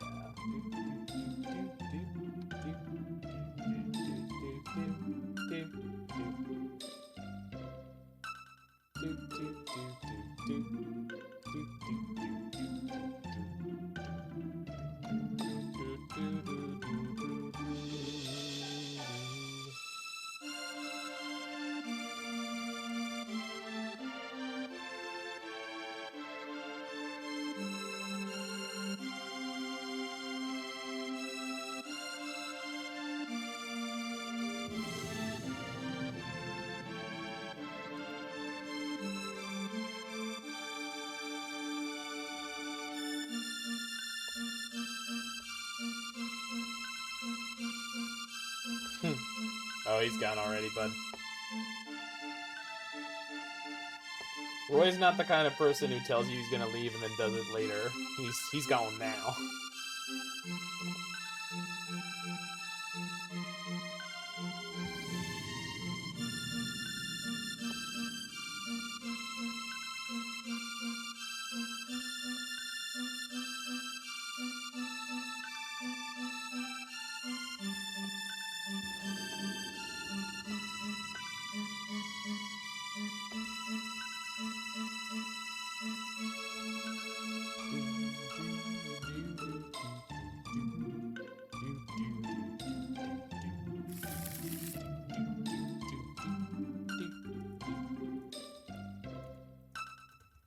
Oh, he's gone already, bud. Roy's not the kind of person who tells you he's gonna leave and then does it later. He's gone now.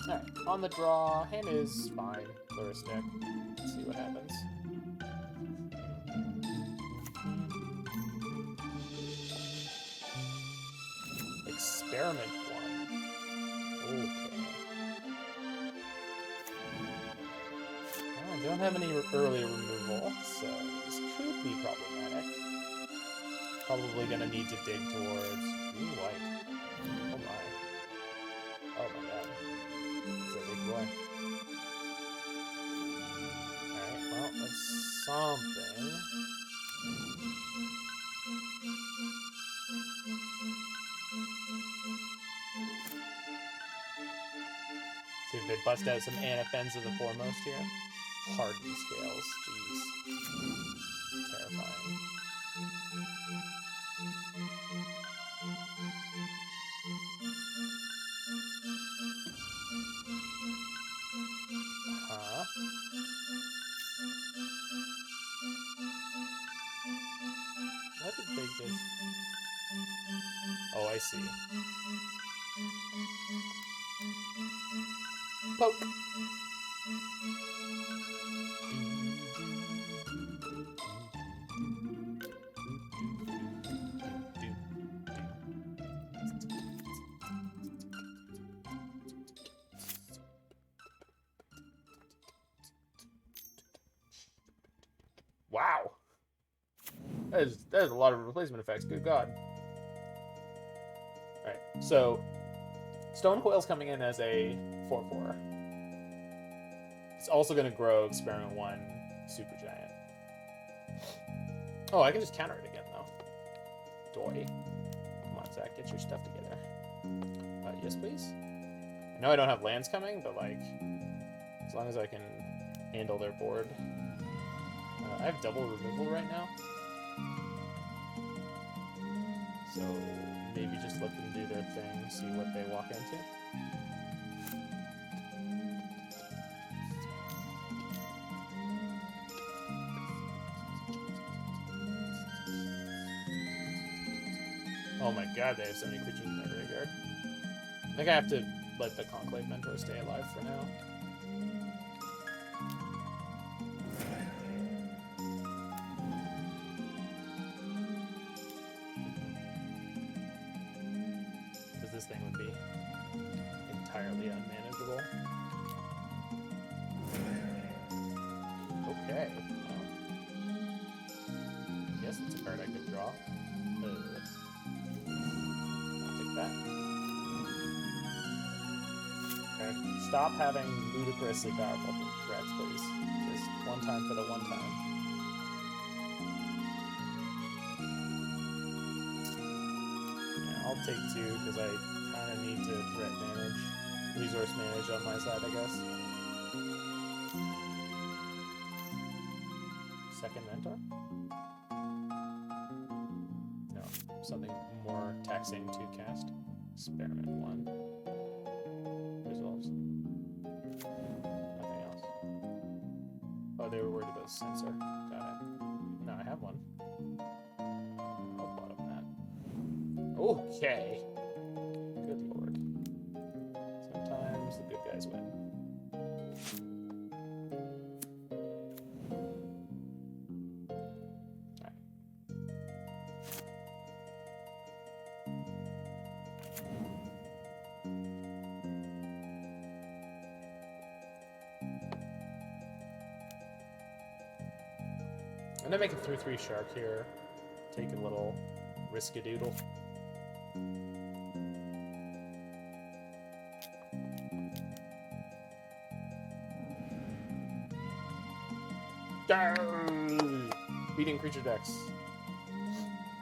Alright, on the draw, hand is fine. Lure stick. Let's see what happens. Experiment 1. Okay. Well, I don't have any early removal, so this could be problematic. Probably gonna need to dig towards green white. Oh my. Oh my god. It's a big boy. Alright, well, that's something. See if they bust out some Anaphens of the Foremost here. Hardened scales, jeez. Terrifying. Huh? What did they just... Oh, I see. Poke! Wow! That is a lot of replacement effects, good god. Alright, so Stone Coil's coming in as a 4/4. It's also going to grow Experiment 1 Super Giant. Oh, I can just counter it again, though. Doy. Come on, Zach, get your stuff together. Yes, please? I know I don't have lands coming, but, like, as long as I can handle their board. I have double removal right now. So maybe just let them do their thing, see what they walk into. Oh my god, they have so many creatures in their graveyard. I think I have to let the Conclave Mentor stay alive for now. entirely unmanageable. Okay. Well, I guess it's a card I could draw. I'll take that. Okay. Stop having ludicrously powerful threats, please. Just one time for the one time. I'll take 2 because I kind of need to threat manage, resource manage on my side, I guess. Second mentor? No, something more taxing to cast. Experiment 1. Resolves. Nothing else. Oh, they were worried about Censor. Got it. No, I have one. I'll bottom that. Okay. Good lord. Sometimes the good guys win. Alright. I'm gonna make a 3/3 shark here. Take a little risk-a-doodle. Beating creature decks.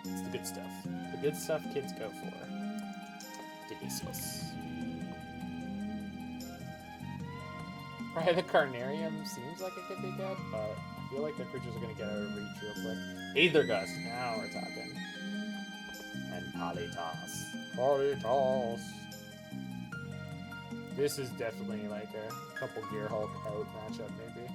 It's the good stuff. The good stuff kids go for. Delicious. Probably the Carnarium seems like it could be good, but I feel like the creatures are going to get out of reach real quick. Aether Gust. Now we're talking. And Kalitas. Kalitas. This is definitely like a couple Gearhulk out matchup, maybe.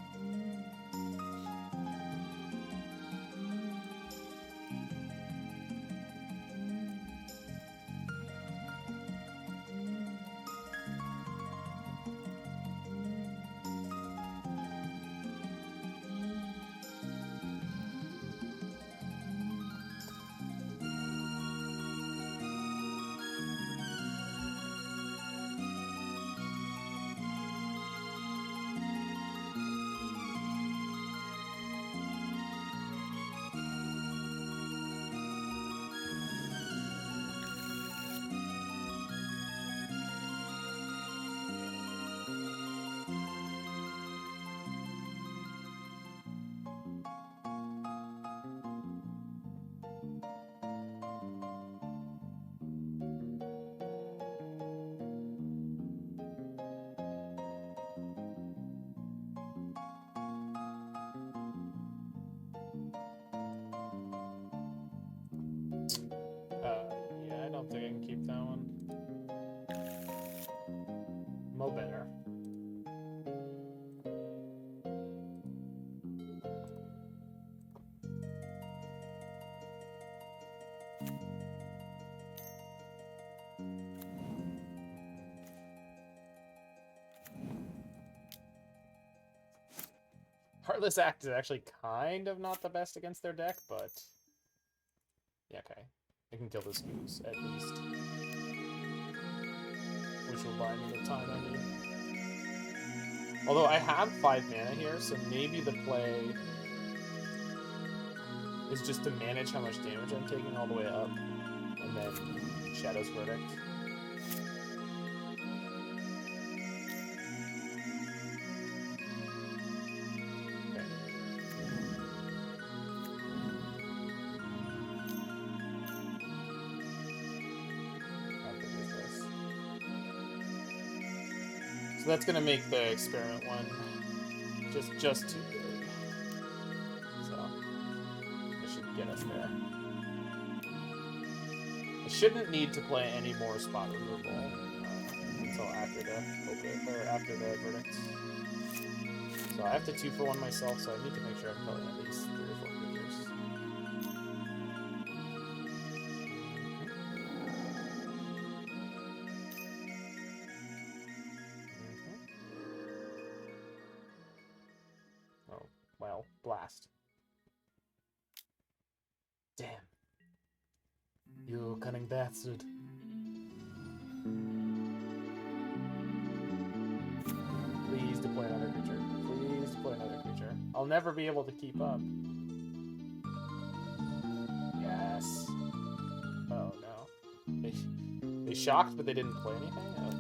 Yeah, I don't think I can keep that one. Mo better. Heartless Act is actually kind of not the best against their deck, but yeah, okay. I can kill this goose, at least. Which will buy me the time I need. Although I have 5 mana here, so maybe the play is just to manage how much damage I'm taking all the way up, and then Shadow's Verdict. So that's gonna make the experiment one just too big. So it should get us there. I shouldn't need to play any more spot removal until after the verdict. So I have to 2-for-1 myself, so I need to make sure I'm killing at least 3 or 4 creatures. Well, blast. Damn. You cunning bastard. I'll never be able to keep up. Yes. Oh no. They shocked, but they didn't play anything? Oh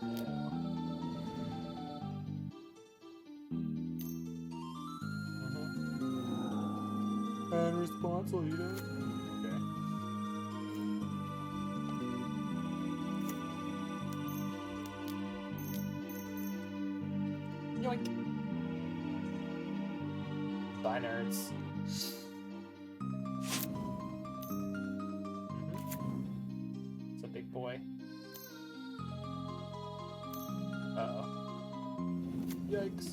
no. And response, Lita. Okay. Yoink. Bye, nerds. It's a big boy. Uh-oh. Yikes.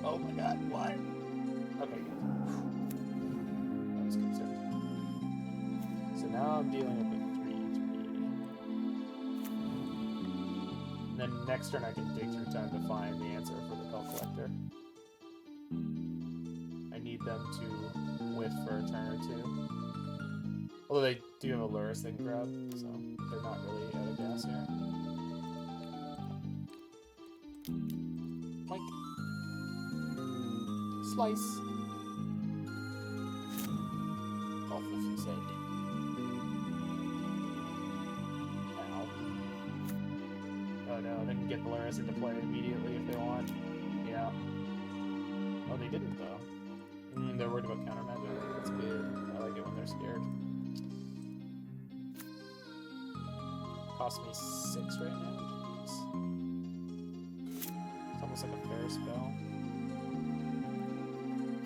Oh my god, why? Okay, good. I was concerned. So now I'm dealing with a 3/3. And then next turn I can dig through time to find the answer for the Pelk Collector. I need them to whiff for a turn or two. Although they do have a Lurrus they can grab, so they're not really out of gas here. Like, slice. Awful, she said. Ow. Oh no, they can get the Lurrus into play immediately if they want. Yeah. Oh, they didn't though. They're worried about counter magic. That's good. I like it when they're scared. Cost me 6 right now? Jeez. It's almost like a fair spell.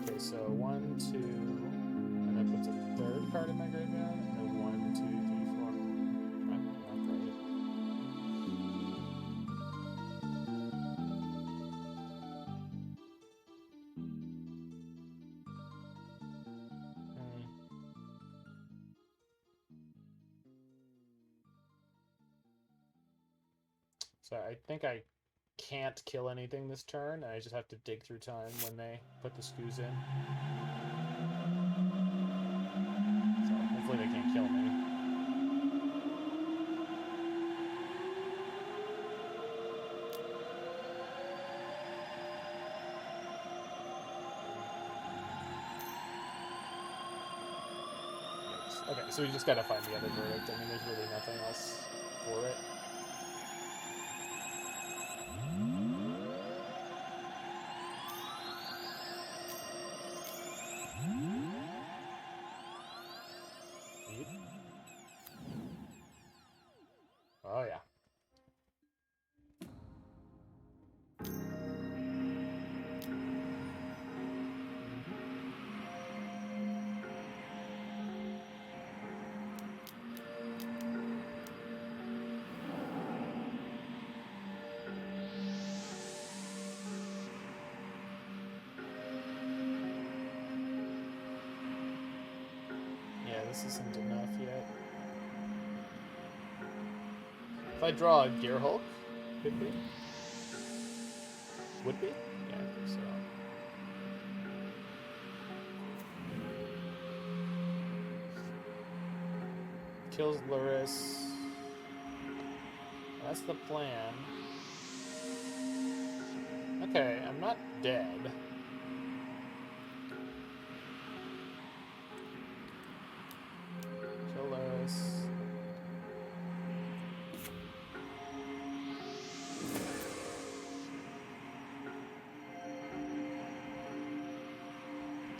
Okay, so 1, 2, and then puts a 3rd card in my graveyard, and then 1, 2, 3, 4. Not great. So I think I can't kill anything this turn, and I just have to dig through time when they put the scoos in. So hopefully they can't kill me. Okay, so we just gotta find the other verdict. I mean, there's really nothing else for it. Oh yeah. Yeah, this isn't enough yet. If I draw a Gearhulk, could be. Would be? Yeah, I think so. Kills Lurrus. That's the plan. Okay, I'm not dead. Kill Lurrus.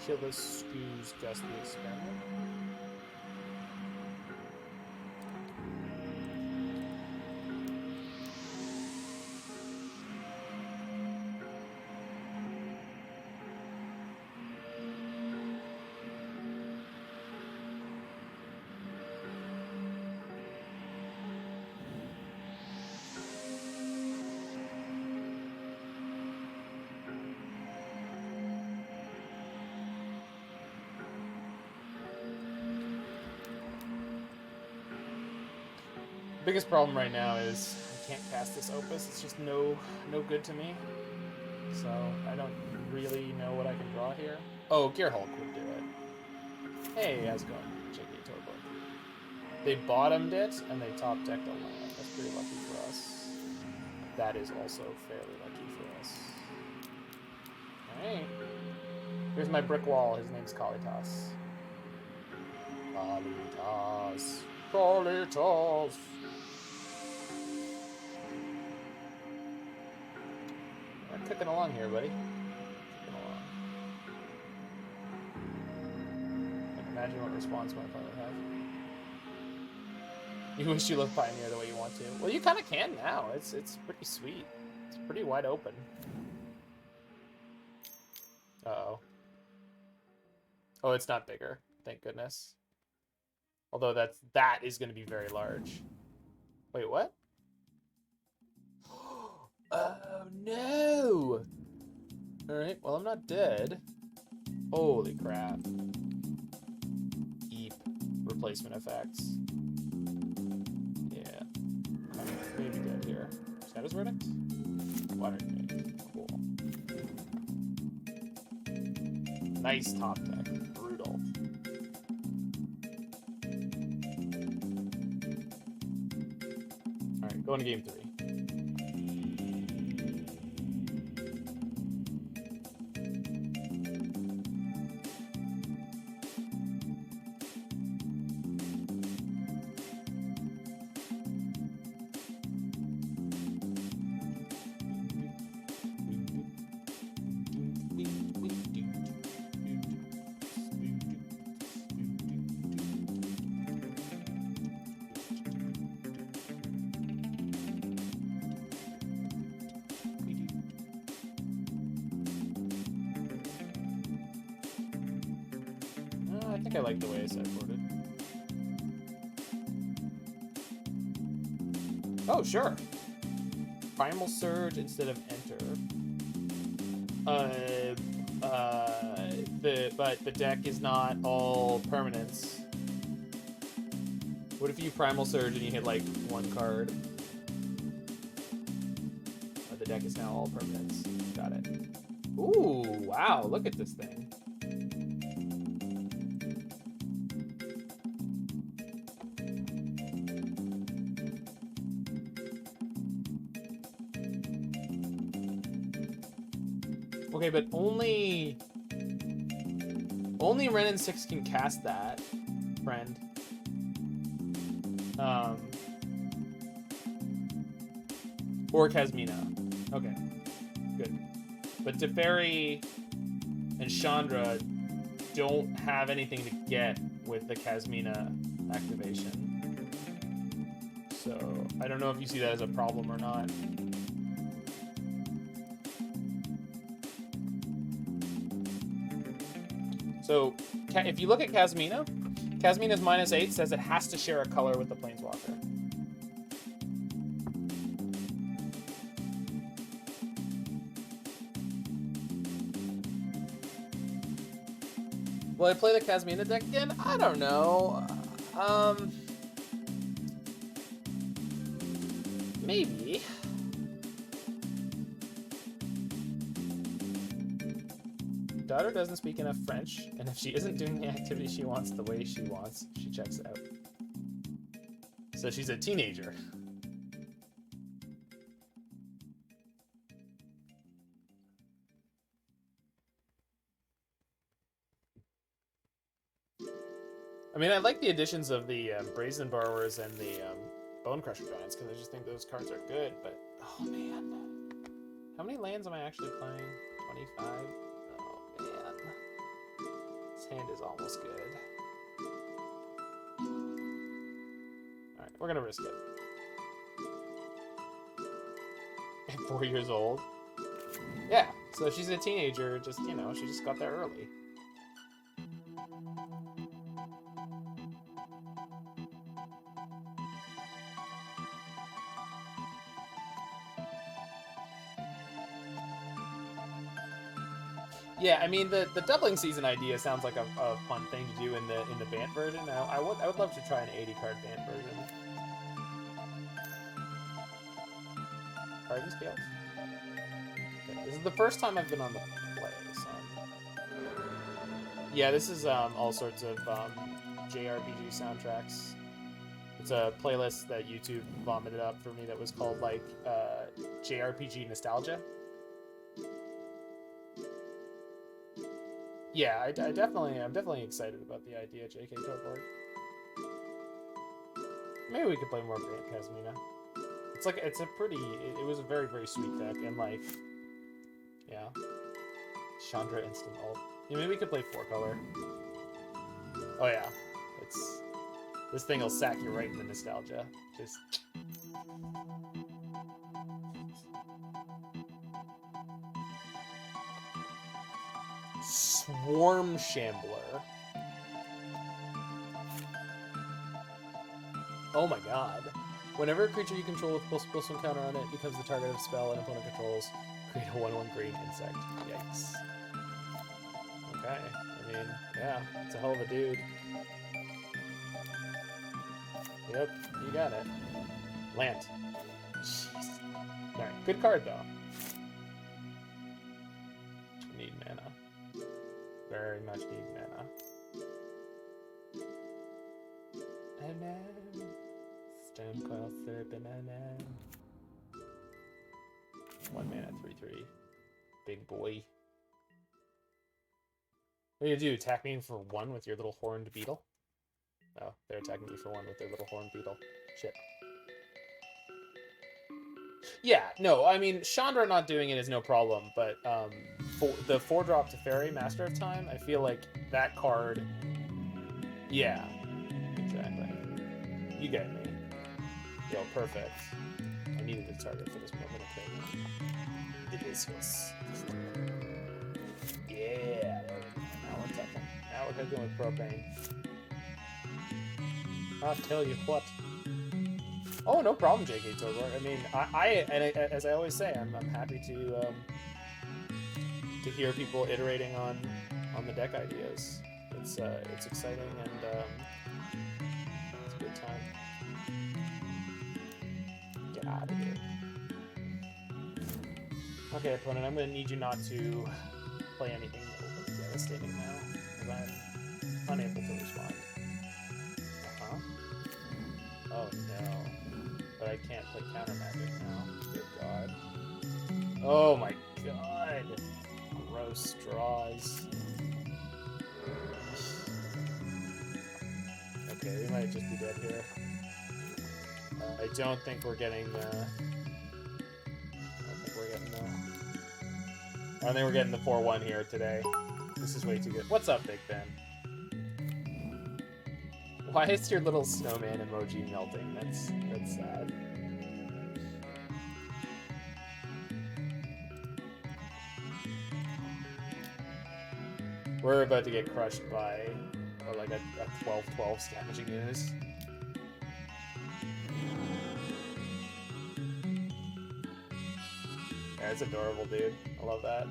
Kill the Scoos Gust the Experiment. Biggest problem right now is I can't cast this Opus. It's just no good to me. So I don't really know what I can draw here. Oh, Gearhulk would do it. Hey, how's it going? JK Turbo. They bottomed it and they top decked a land. That's pretty lucky for us. That is also fairly lucky for us. Alright. Here's my brick wall. His name's Kalitas. Kalitas. Kalitas. I'm cooking along here, buddy. Cooking along. I can imagine what response my opponent would have. You wish you loved Pioneer the way you want to. Well, you kind of can now. It's pretty sweet. It's pretty wide open. Uh-oh. Oh, it's not bigger. Thank goodness. Although that is going to be very large. Wait, what? Oh, no! Alright, well, I'm not dead. Holy crap. Eep. Replacement effects. Yeah. I'm maybe dead here. Status verdict? Watery Grave. Cool. Nice top deck. Brutal. Alright, going to game 3. I think I like the way I sideboarded. Oh, sure. Primal Surge instead of Enter. But the deck is not all permanents. What if you Primal Surge and you hit like one card? The deck is now all permanents. Got it. Ooh, wow, look at this thing. Okay, but only Ren and 6 can cast that, friend. Or Kasmina. Okay, good. But Teferi and Chandra don't have anything to get with the Kasmina activation. So I don't know if you see that as a problem or not. So, if you look at Kasmina, Kasmina's -8 says it has to share a color with the planeswalker. Will I play the Kasmina deck again? I don't know. Maybe. Daughter doesn't speak enough French, and if she isn't doing the activity she wants the way she wants, she checks out. So she's a teenager. I mean, I like the additions of the Brazen Borrowers and the Bone Crusher Giants, because I just think those cards are good, but, oh man. How many lands am I actually playing? 25? Man, this hand is almost good. Alright, we're gonna risk it. At 4 years old? Yeah, so she's a teenager, just, you know, she just got there early. Yeah, I mean the doubling season idea sounds like a fun thing to do in the Bant version. I would love to try an 80 card Bant version. Card scales. Okay, this is the first time I've been on the play. So yeah, this is all sorts of JRPG soundtracks. It's a playlist that YouTube vomited up for me that was called like JRPG Nostalgia. Yeah, I'm definitely excited about the idea, JK Torborg. Maybe we could play more Grant Casmina. It's like, it's a pretty, it was a very, very sweet deck, and like, yeah. Chandra instant ult. Yeah, maybe we could play 4-color. Oh yeah, this thing will sack you right in the nostalgia. Just... Swarm Shambler. Oh my god. Whenever a creature you control with +1 counter on it becomes the target of a spell an opponent controls, create a 1/1 green insect. Yikes. Okay. I mean, yeah, it's a hell of a dude. Yep, you got it. Land. Jeez. Alright, good card though. Need mana. Very much need mana. And then Stonecoil Syrup banana. 1 mana, 3/3. Big boy. What do you do? Attack me for 1 with your little horned beetle? Oh, they're attacking me for 1 with their little horned beetle. Shit. Yeah, no, I mean, Chandra not doing it is no problem, but for the 4-drop Teferi, Master of Time, I feel like that card... Yeah, exactly. You get me. Yo, perfect. I needed a target for this moment of craving. It is this. Yeah, now we're talking. Now we're cooking with propane. I'll tell you what. Oh, no problem, JK Torborg. I mean, as I always say, I'm happy to hear people iterating on the deck ideas. It's exciting and it's a good time. Get out of here. Okay, opponent, I'm gonna need you not to play anything that will be devastating now, because I'm unable to respond. Oh no. But I can't play counter magic now. Good god. Oh my god. Gross straws. Okay, we might just be dead here. I don't think we're getting I don't think we're getting the 4-1 here today. This is way too good. What's up, Big Ben? Why is your little snowman emoji melting? That's sad. We're about to get crushed by like a 12/12 scavenging units. Yeah, it's adorable, dude. I love that.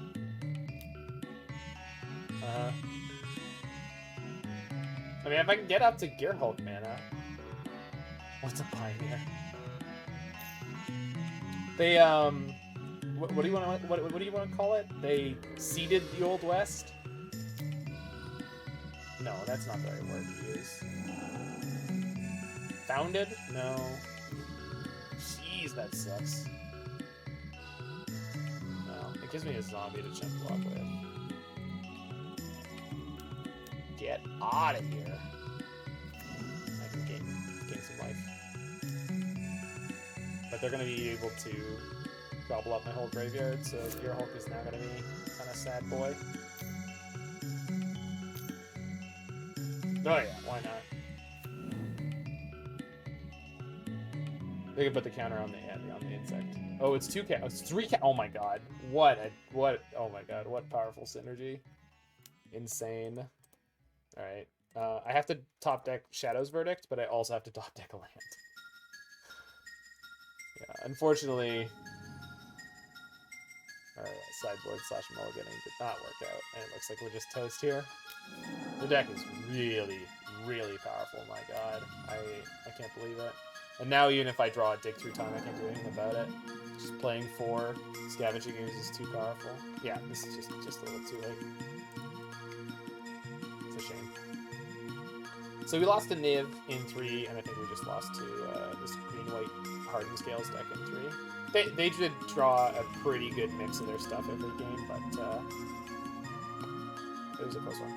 I mean, if I can get up to Gearhulk mana. What's a pioneer? They what do you want to call it? They seeded the Old West. No, that's not the right word to use. Founded? No. Jeez, that sucks. No, it gives me a zombie to chump block with. Get out of here. I can gain some life. But they're going to be able to gobble up my whole graveyard, so Gearhulk is now going to be kind of sad boy. Oh yeah, why not? They can put the counter on the insect. Oh, it's 2 cat. Oh, it's 3 cat. Oh my god. Oh my god, what powerful synergy. Insane. Alright. I have to top deck Shadow's Verdict, but I also have to top deck a land. Yeah, unfortunately, our sideboard / mulliganing did not work out, and it looks like we're just toast here. The deck is really, really powerful, my god. I can't believe it. And now even if I draw a dig through time, I can't do anything about it. Just playing 4 scavenging units is too powerful. Yeah, this is just a little too late. It's a shame. So we lost to Niv in 3, and I think we just lost to this green-white Hardened Scales deck in 3. They did draw a pretty good mix of their stuff every game, but it was a close one.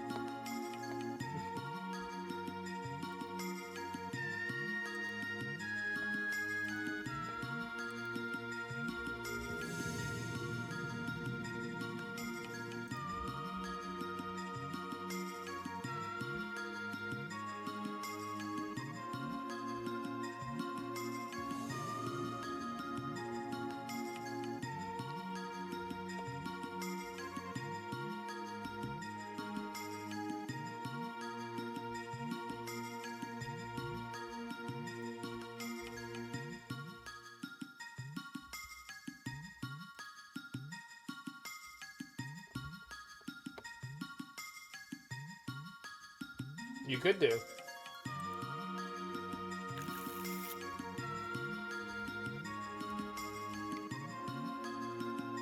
You could do.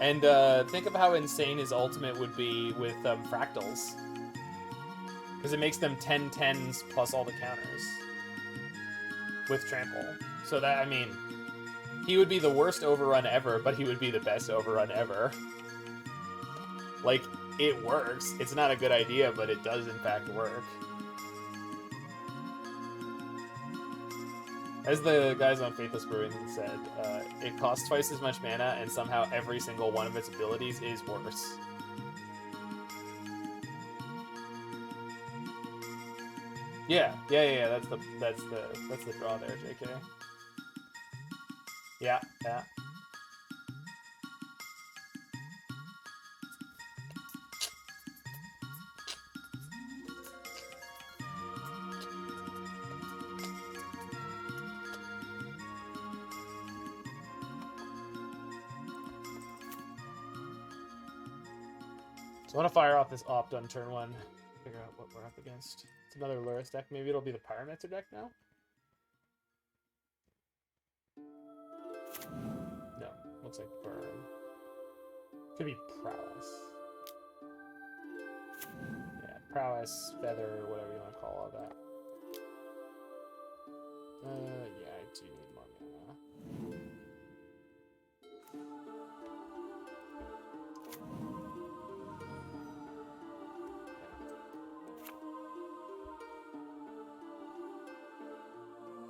And think of how insane his ultimate would be with fractals. Because it makes them 10/10s plus all the counters. With trample. So that, I mean, he would be the worst overrun ever, but he would be the best overrun ever. Like, it works. It's not a good idea, but it does in fact work. As the guys on Faithless Brewing said, it costs twice as much mana, and somehow every single one of its abilities is worse. Yeah. That's the draw there, JK. Yeah. So I want to fire off this Opt on turn 1. Figure out what we're up against. It's another Luris deck. Maybe it'll be the Pyromancer deck now? No. Looks like Burn. Could be Prowess. Yeah, Prowess, Feather, whatever you want to call all that. Yeah, I do need more mana.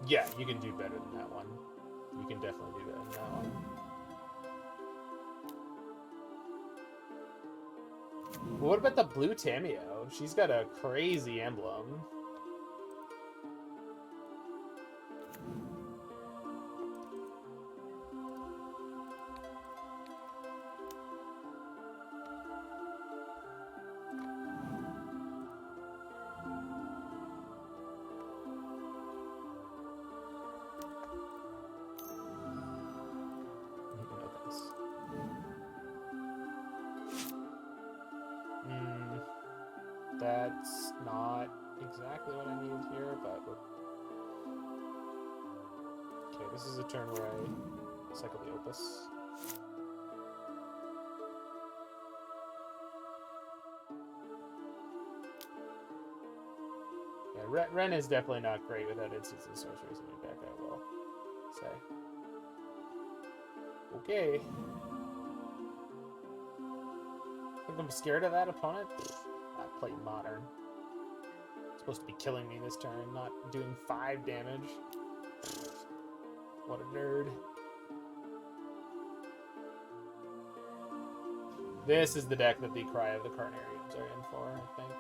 Yeah, you can do better than that one. You can definitely do better than that one. What about the blue Tameo? She's got a crazy emblem. That's not exactly what I need here, but we're... Okay, this is a turn where I cycle the Opus. Yeah, Ren is definitely not great without instants and sorceries in your deck, I will say. Okay. Think I'm scared of that opponent? I play Modern. It's supposed to be killing me this turn, not doing 5 damage. What a nerd. This is the deck that the Cry of the Carnariums are in for, I think.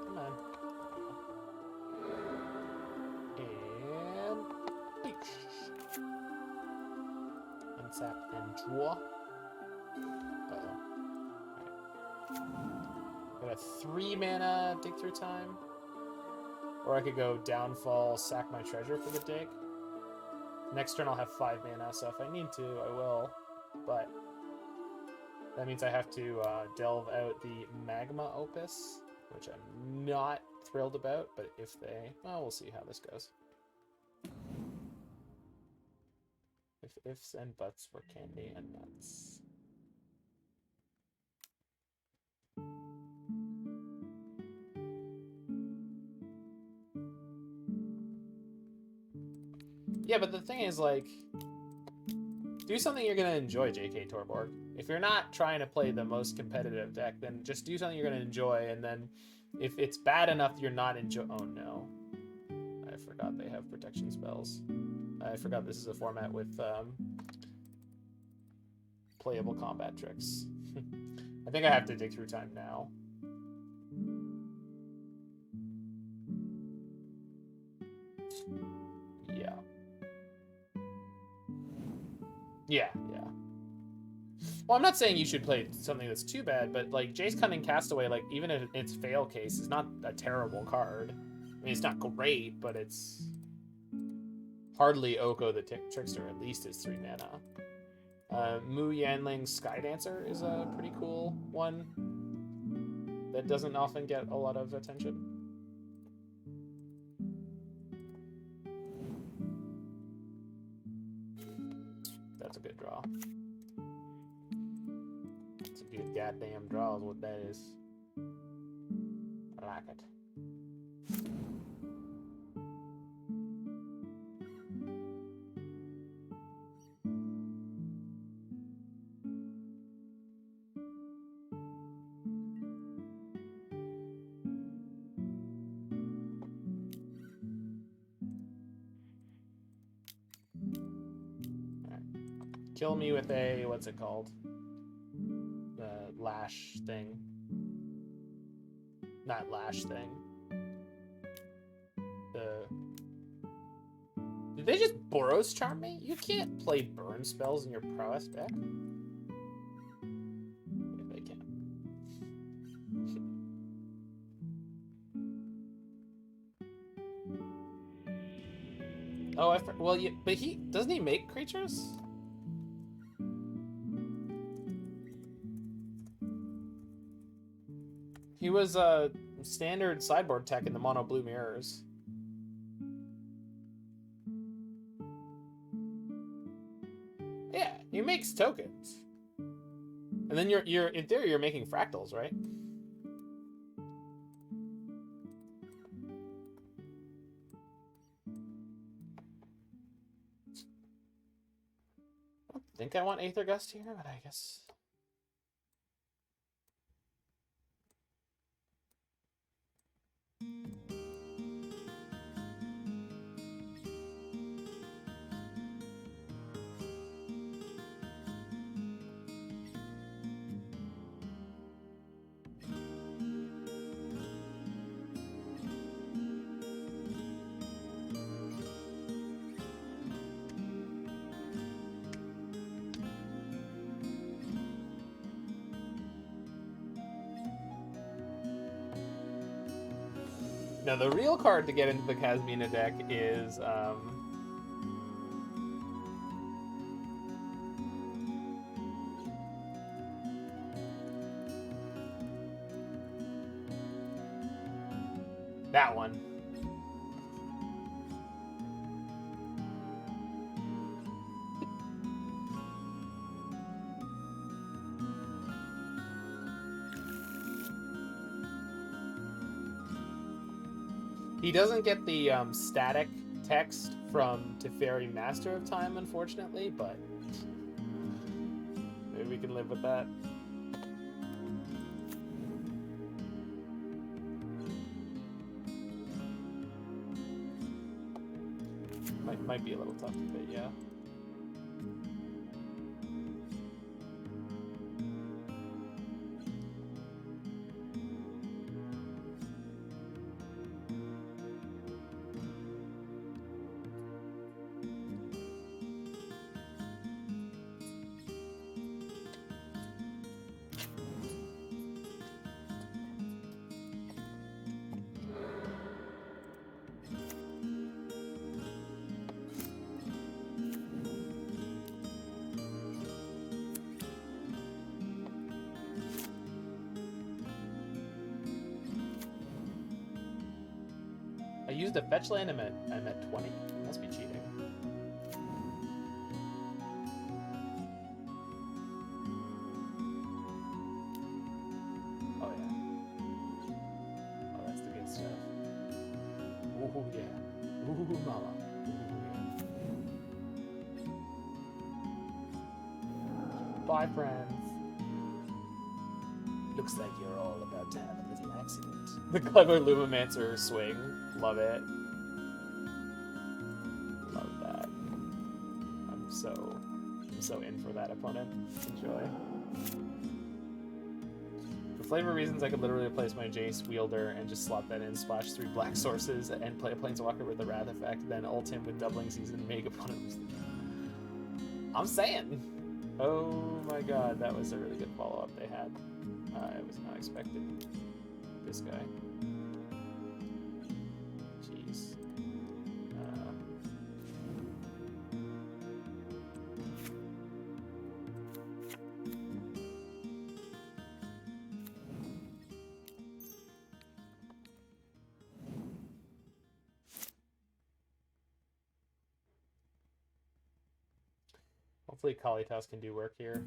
Come on. And... unsap and draw. Uh-oh. Right. Got a 3 mana dig through time. Or I could go Downfall, sack my treasure for the dig. Next turn I'll have 5 mana, so if I need to, I will. But that means I have to delve out the Magma Opus, which I'm not thrilled about, but if they... well, we'll see how this goes. If ifs and buts were candy and nuts. Yeah, but the thing is, like, do something you're going to enjoy, JK Torborg. If you're not trying to play the most competitive deck, then just do something you're going to enjoy, and then if it's bad enough you're not enjoy... Oh, no. I forgot they have protection spells. I forgot this is a format with playable combat tricks. I think I have to dig through time now. Yeah. Yeah. Well, I'm not saying you should play something that's too bad, but like Jace Cunning Castaway, like even if it's fail case, is not a terrible card. I mean, it's not great, but it's hardly Oko the Trickster. At least it's 3 mana. Mu Yanling's Sky Dancer is a pretty cool one that doesn't often get a lot of attention. That's a good draw. It's a good goddamn draw is what that is. I like it. Kill me with a, what's it called? The lash thing. Not lash thing. Did they just Boros Charm me? You can't play burn spells in your prowess deck. Yeah, they can. Oh, well, yeah, but doesn't he make creatures? He was a standard sideboard tech in the mono blue mirrors. Yeah, he makes tokens. And then you're in theory you're making fractals, right? I don't think I want Aether Gust here, but I guess. Now, the real card to get into the Kasmina deck is, that one. He doesn't get the static text from Teferi Master of Time, unfortunately, but maybe we can live with that. Might be a little tough to fit, yeah. I used a fetch land, I'm at 20. Must be cheating. Oh yeah. Oh, that's the good stuff. Ooh yeah. Ooh mama. Ooh, yeah. Bye, friends. Looks like you're all about to have a little accident. The clever Lumimancer swing. Love it. Love that. I'm so in for that opponent. Enjoy. For flavor reasons, I could literally replace my Jace Wielder and just slot that in, splash 3 black sources, and play a Planeswalker with the Wrath effect, then ult him with Doubling Season, make opponent. I'm saying! Oh my god, that was a really good follow-up they had. I was not expecting this guy. Jeez. Hopefully Kalitas can do work here.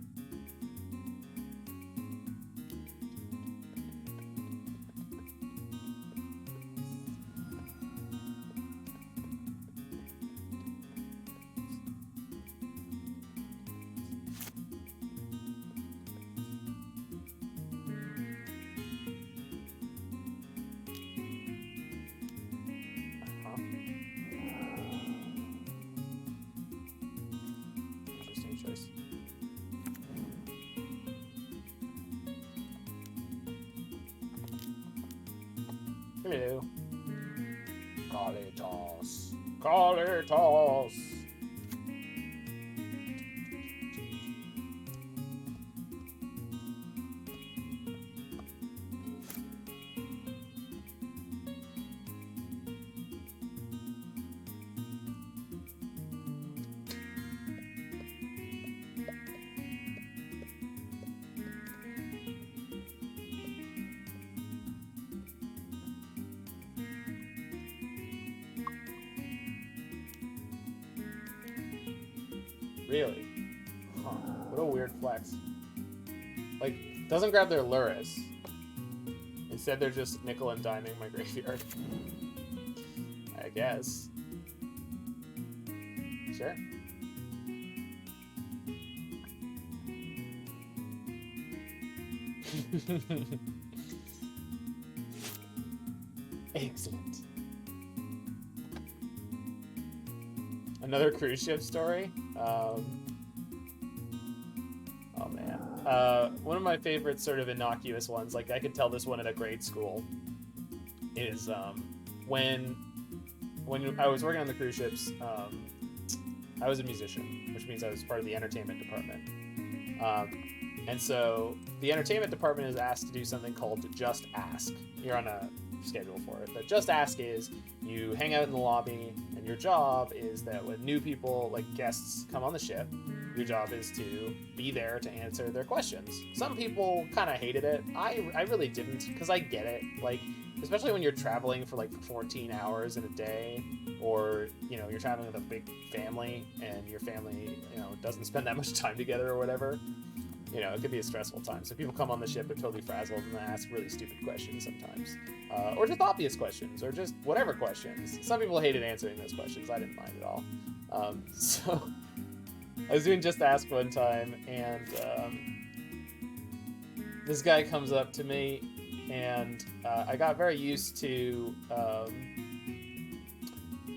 Hello. Kalitas. Kalitas. Really? Huh. What a weird flex. Like, doesn't grab their Luris. Instead, they're just nickel and diming my graveyard. I guess. Sure. Excellent. Another cruise ship story? Oh man. One of my favorite sort of innocuous ones, like I could tell this one at a grade school, is when I was working on the cruise ships, I was a musician, which means I was part of the entertainment department. And so the entertainment department is asked to do something called Just Ask. You're on a schedule for it, but Just Ask is you hang out in the lobby, and your job is that when new people, like guests, come on the ship, your job is to be there to answer their questions. Some people kind of hated it. I really didn't, because I get it. Like, especially when you're traveling for like 14 hours in a day, or, you know, you're traveling with a big family, and your family, you know, doesn't spend that much time together or whatever. You know, it could be a stressful time. So people come on the ship, they're totally frazzled, and they ask really stupid questions sometimes. Or just obvious questions, or just whatever questions. Some people hated answering those questions. I didn't mind at all. So I was doing Just Ask one time, and this guy comes up to me, and I got very used to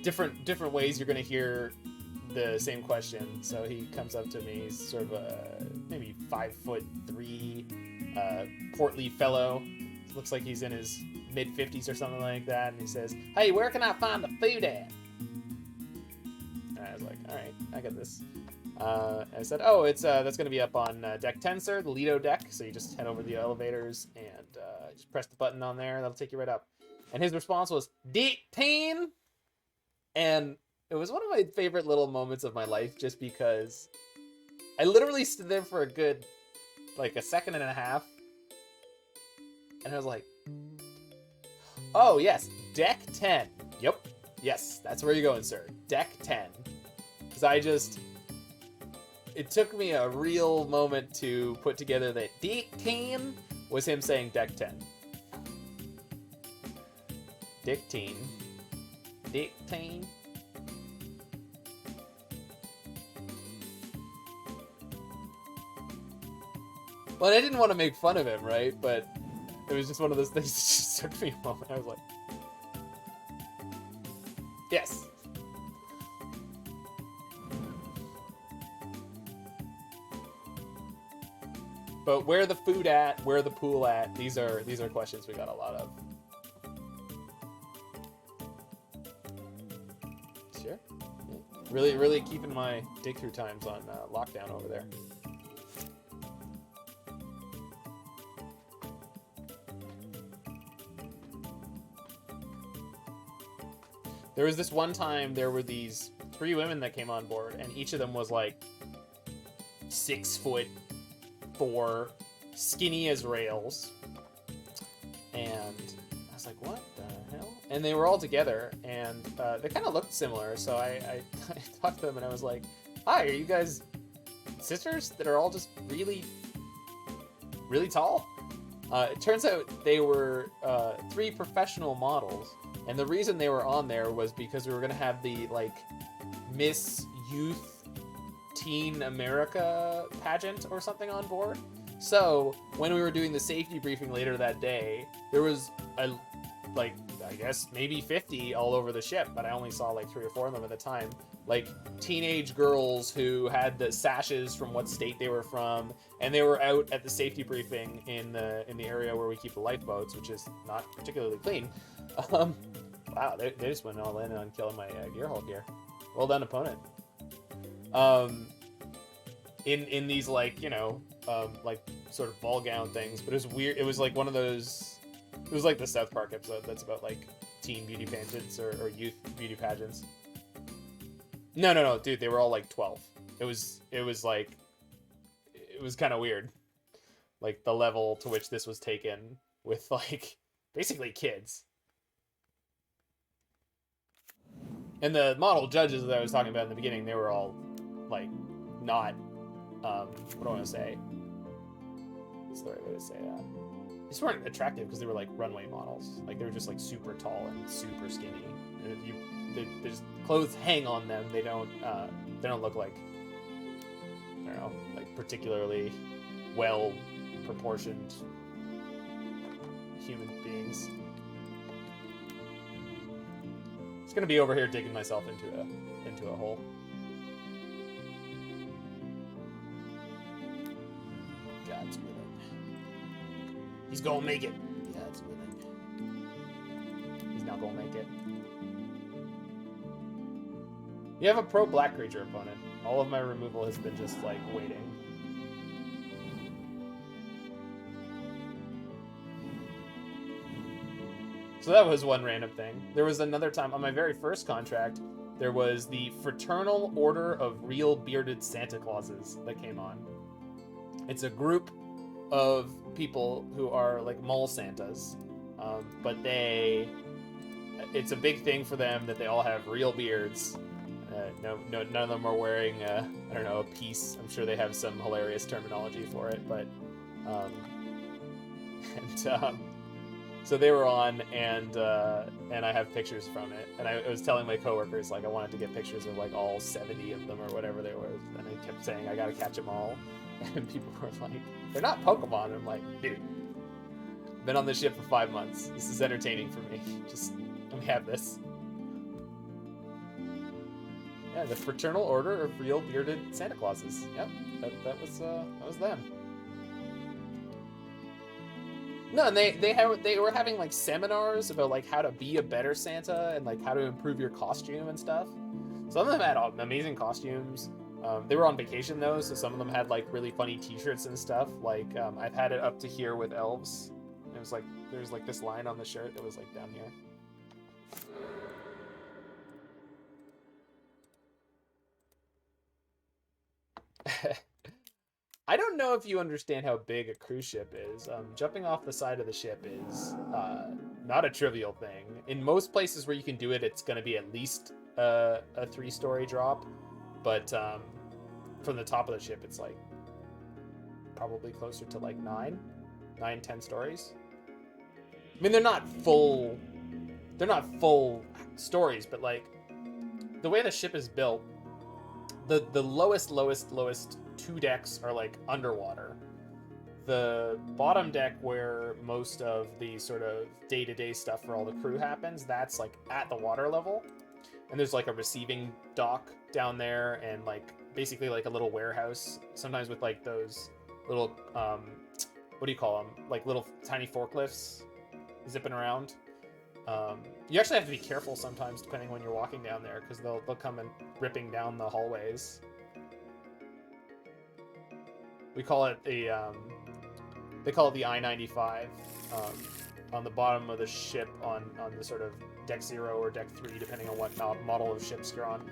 different ways you're going to hear the same question. So he comes up to me, he's sort of a maybe 5'3", portly fellow. Looks like he's in his mid-50s or something like that, and he says, "Hey, where can I find the food at?" And I was like, all right, I got this. And I said, oh, it's that's going to be up on deck Censor, the Lido deck. So you just head over the elevators and just press the button on there. That'll take you right up. And his response was, "Deck 10." And it was one of my favorite little moments of my life, just because I literally stood there for a good, like, a second and a half. And I was like, oh, yes, deck 10. Yep. Yes, that's where you're going, sir. Deck 10. Because it took me a real moment to put together that deck 10 was him saying deck 10. Deck 10. Deck 10. Well, I didn't want to make fun of him, right? But it was just one of those things that just took me a moment. I was like, yes. But where the food at? Where the pool at? These are questions we got a lot of. Sure. Yeah. Really keeping my dig through times on lockdown over there. There was this one time there were these 3 women that came on board, and each of them was like 6'4", skinny as rails. And I was like, what the hell? And they were all together, and they kind of looked similar. So I talked to them, and I was like, hi, are you guys sisters that are all just really, really tall? It turns out they were 3 professional models. And the reason they were on there was because we were going to have the, like, Miss Youth Teen America pageant or something on board. So, when we were doing the safety briefing later that day, there was, like, I guess maybe 50 all over the ship, but I only saw, like, 3 or 4 of them at the time. Like, teenage girls who had the sashes from what state they were from, and they were out at the safety briefing in the area where we keep the lifeboats, which is not particularly clean. Wow, they just went all in on killing my Gearhulk here. Well done, opponent. In these, like, you know, like sort of ball gown things, but it was weird. It was like one of those. It was like the South Park episode that's about like teen beauty pageants or youth beauty pageants. No, dude, they were all like 12. It was kind of weird, like the level to which this was taken with like basically kids. And the model judges that I was talking about in the beginning, they were all like not what do I want to say? What's the right way to say that? They just weren't attractive because they were like runway models. Like they were just like super tall and super skinny. And they just clothes hang on them. They don't look like, I don't know, like particularly well proportioned human beings. It's gonna be over here digging myself into a hole. God's willing. He's gonna make it. God's willing. He's not gonna make it. You have a pro black creature opponent. All of my removal has been just like waiting. So that was one random thing. There was another time on my very first contract, there was the Fraternal Order of Real Bearded Santa Clauses that came on. It's a group of people who are like mall Santas, but it's a big thing for them that they all have real beards. No, none of them are wearing, I don't know, a piece. I'm sure they have some hilarious terminology for it, but, so they were on, and I have pictures from it, and I was telling my coworkers, like, I wanted to get pictures of, like, all 70 of them or whatever they were, and I kept saying, I gotta catch them all, and people were like, they're not Pokemon, and I'm like, dude, been on this ship for 5 months, this is entertaining for me, just, let me have this. Yeah, the Fraternal Order of Real Bearded Santa Clauses, yep, that was them. No, and they were having like seminars about like how to be a better Santa and like how to improve your costume and stuff. Some of them had amazing costumes. They were on vacation though, so some of them had like really funny T-shirts and stuff. Like I've had it up to here with elves. It was like there's like this line on the shirt that was like down here. I don't know if you understand how big a cruise ship is. Jumping off the side of the ship is not a trivial thing. In most places where you can do it, it's going to be at least a 3-story drop. But from the top of the ship, it's like probably closer to like 10 stories. I mean, they're not full stories, but like the way the ship is built, the lowest 2 decks are like underwater. the bottom deck where most of the sort of day-to-day stuff for all the crew happens, that's like at the water level. And there's like a receiving dock down there and like basically like a little warehouse, sometimes with like those little, what do you call them? Like little tiny forklifts zipping around. You actually have to be careful sometimes depending when you're walking down there because they'll come and ripping down the hallways. We call it the, they call it the I-95 on the bottom of the ship on the sort of deck 0 or deck 3, depending on what model of ships you're on.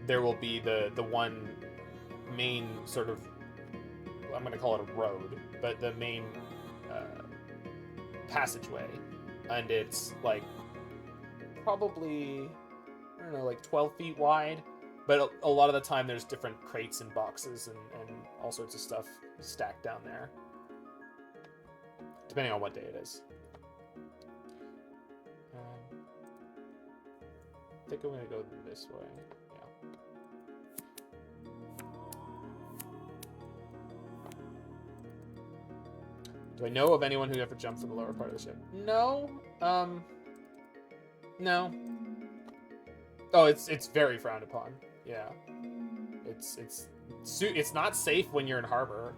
There will be the one main sort of, I'm going to call it a road, but the main passageway. And it's like probably, I don't know, like 12 feet wide. But a lot of the time there's different crates and boxes and all sorts of stuff stacked down there. Depending on what day it is. I think I'm going to go this way. Yeah. Do I know of anyone who ever jumped from the lower part of the ship? No. No. Oh, it's very frowned upon. Yeah. It's not safe when you're in harbor,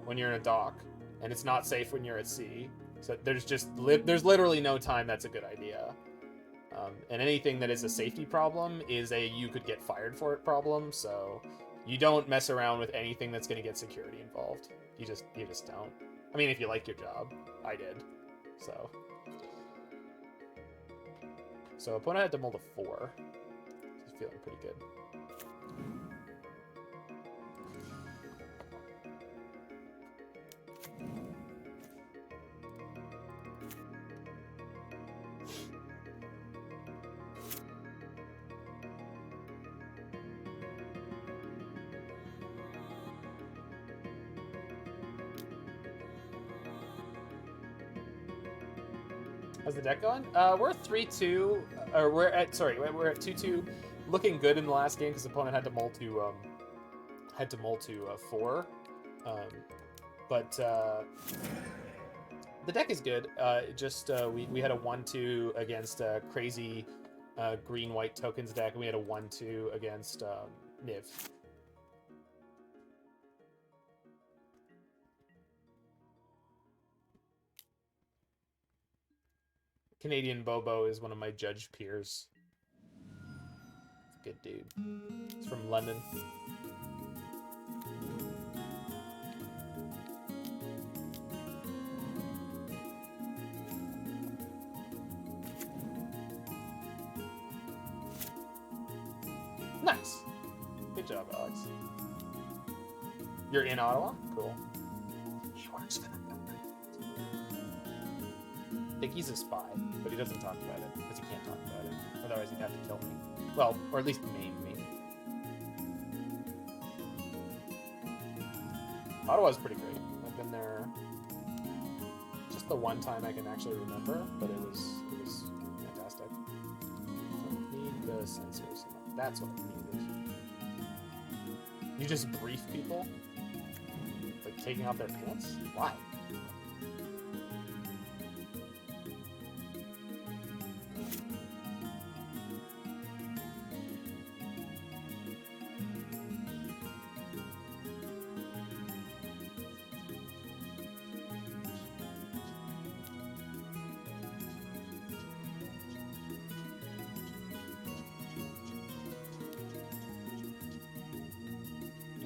when you're in a dock, and it's not safe when you're at sea. So there's there's literally no time that's a good idea. And anything that is a safety problem is a you could get fired for it problem. So you don't mess around with anything that's going to get security involved. You just don't. I mean, if you like your job, I did. So opponent had to mold a 4. He's feeling pretty good. How's the deck going? We're 3-2, or we're at 2-2, looking good in the last game because the opponent had to mull to 4. But the deck is good. We had a 1-2 against a crazy green-white tokens deck, and we had a 1-2 against Niv. Canadian Bobo is one of my judge peers. Good dude. He's from London. Nice. Good job, Alex. You're in Ottawa? Cool. He works for the government. I think he's a spy, but he doesn't talk about it, because he can't talk about it. Otherwise he'd have to kill me. Well, or at least maim me. Ottawa's pretty great. I've been there just the one time I can actually remember, but it was fantastic. I need the sensors. That's what I needed. You just brief people? Like taking off their pants? Why?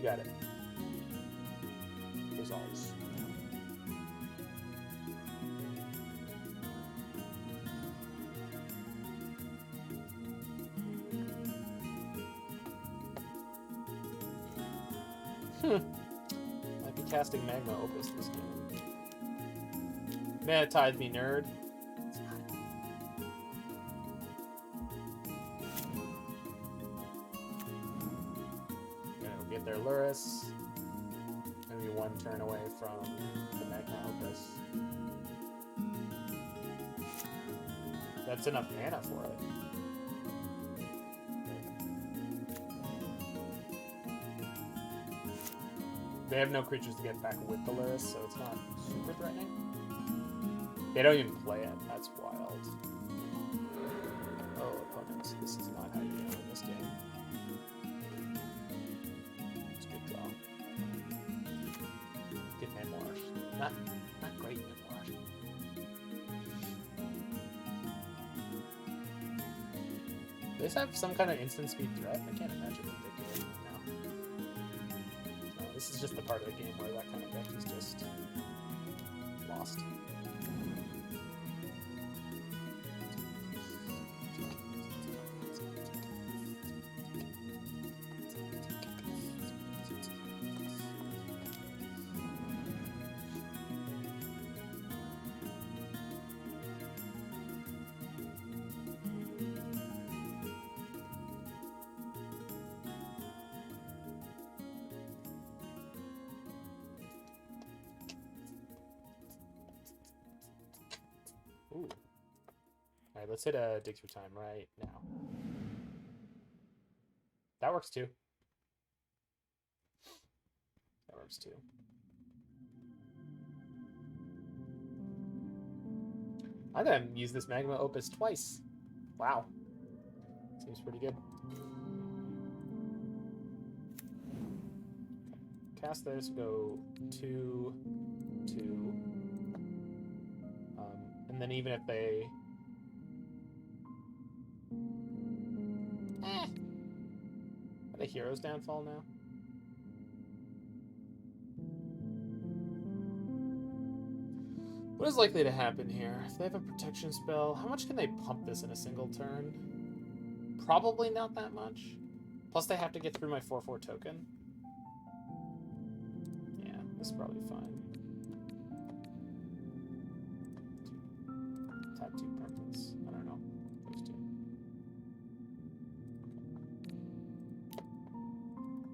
Got it. Resolves. Might be casting Magma Opus this game. Mana Tithe me, nerd. Their Luris. Maybe one turn away from the Magma Opus. That's enough mana for it. they have no creatures to get back with the Lurrus, so it's not super threatening. They don't even play it. That's wild. Oh, opponents, this is not how you win this game. It's a good draw. Good memoirs. Not great memoirs. Do they have some kind of instant speed threat? I can't imagine what they do now. No, this is just the part of the game where that kind of deck is just lost. Ooh. Alright, let's hit a dig through time right now. That works too. That works too. I'm gonna use this Magma Opus twice. Wow. Seems pretty good. Cast this, go 2, 2. And then even if they... Are they Hero's Downfall now? What is likely to happen here? If they have a protection spell, how much can they pump this in a single turn? Probably not that much. Plus they have to get through my 4/4 token. Yeah, this is probably fine. Tap 2 permanents. I don't know. Those two.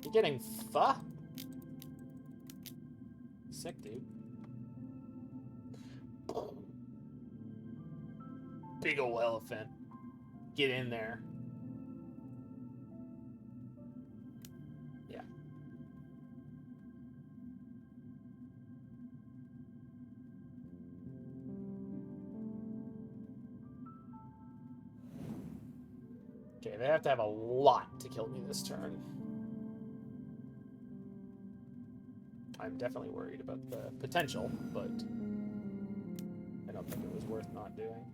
You're getting sick, dude. Big ol' elephant. Get in there. Yeah. Okay, they have to have a lot to kill me this turn. I'm definitely worried about the potential, but I don't think it was worth not doing.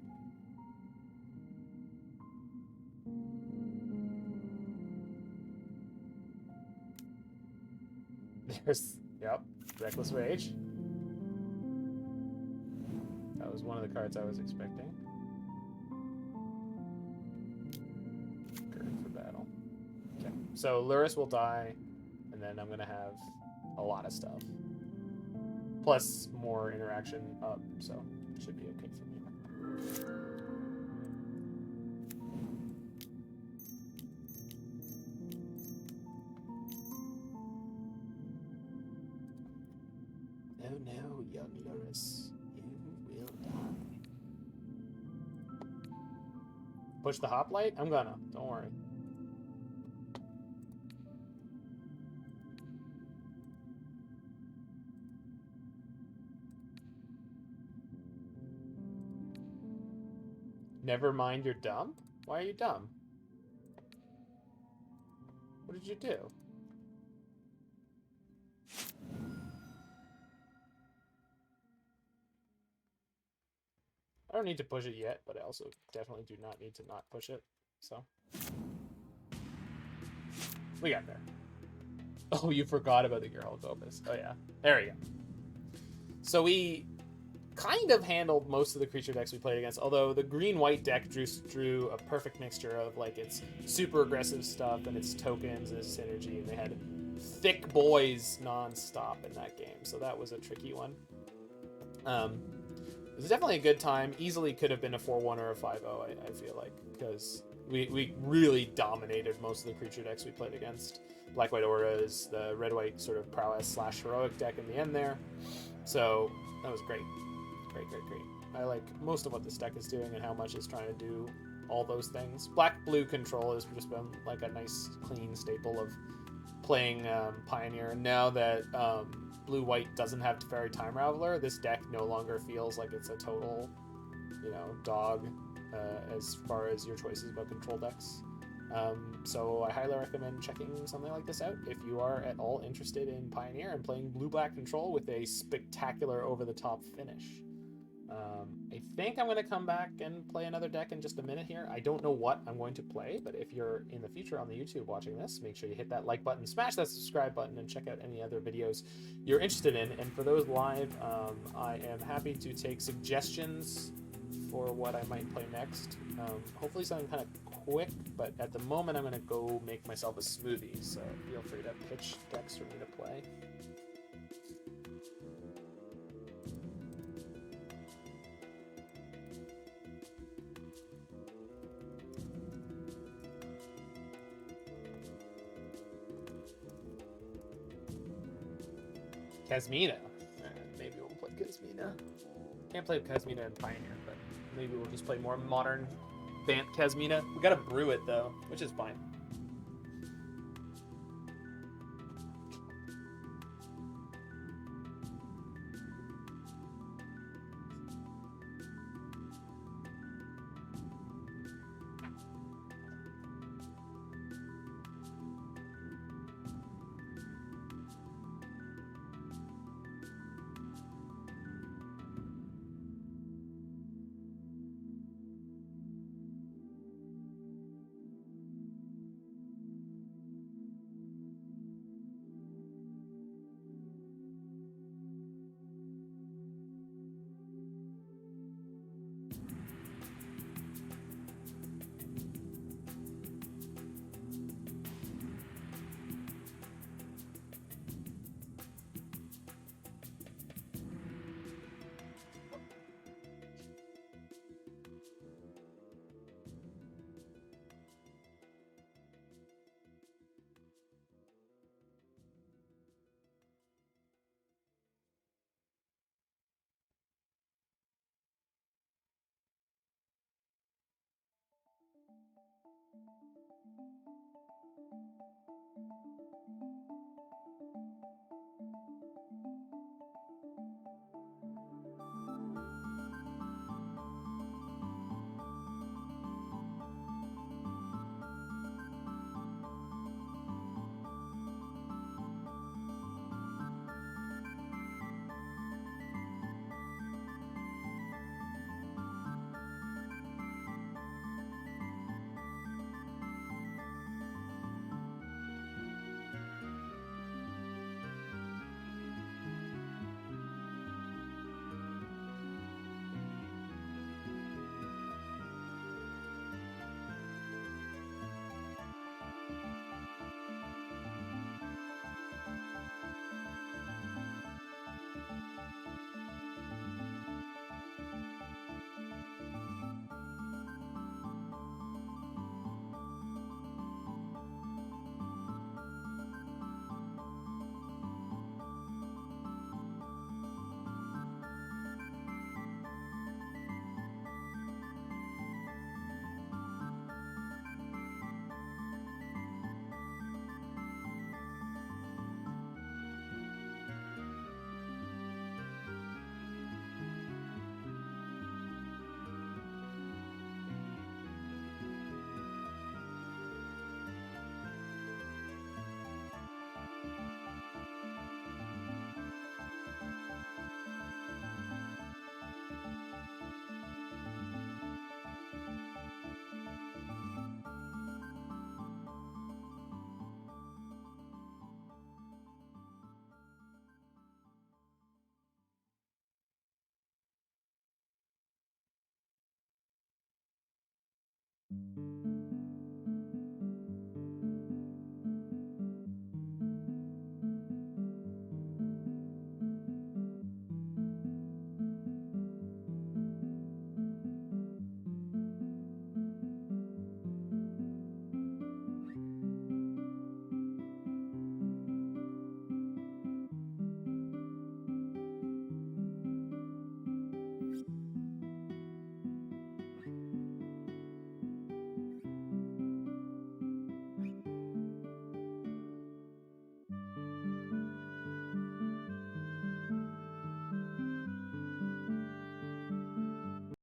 There's, yep, Reckless Rage. That was one of the cards I was expecting. Good for battle. Okay, so Lurrus will die, and then I'm gonna have a lot of stuff. Plus more interaction up, so it should be okay for me. Oh no, young Lurrus, you will die. Push the hoplite? I'm gonna, don't worry. Never mind, you're dumb? Why are you dumb? What did you do? I don't need to push it yet, but I also definitely do not need to not push it, so. We got there. Oh, you forgot about the Gearhulk Opus. Oh yeah, there we go. So we kind of handled most of the creature decks we played against, although the green-white deck drew a perfect mixture of like its super aggressive stuff and its tokens and its synergy, and they had thick boys non-stop in that game, so that was a tricky one. It was definitely a good time. Easily could have been a 4-1 or a 5-0, I feel like, because we really dominated most of the creature decks we played against. Black-White Auras, the red-white sort of prowess/heroic deck in the end there. So that was great. Great. I like most of what this deck is doing and how much it's trying to do all those things. Black-blue control has just been like a nice, clean staple of playing Pioneer. Now that blue-white doesn't have Teferi Time Raveler, this deck no longer feels like it's a total, dog as far as your choices about control decks. So I highly recommend checking something like this out if you are at all interested in Pioneer and playing blue-black control with a spectacular over-the-top finish. I think I'm going to come back and play another deck in just a minute here. I don't know what I'm going to play, but if you're in the future on the YouTube watching this, make sure you hit that like button, smash that subscribe button, and check out any other videos you're interested in. And for those live, I am happy to take suggestions for what I might play next. Hopefully something kind of quick, but at the moment I'm going to go make myself a smoothie, so feel free to pitch decks for me to play. Kasmina. Maybe we'll play Kasmina. Can't play Kasmina in Pioneer, but maybe we'll just play more modern Vant Kasmina. We gotta brew it though, which is fine.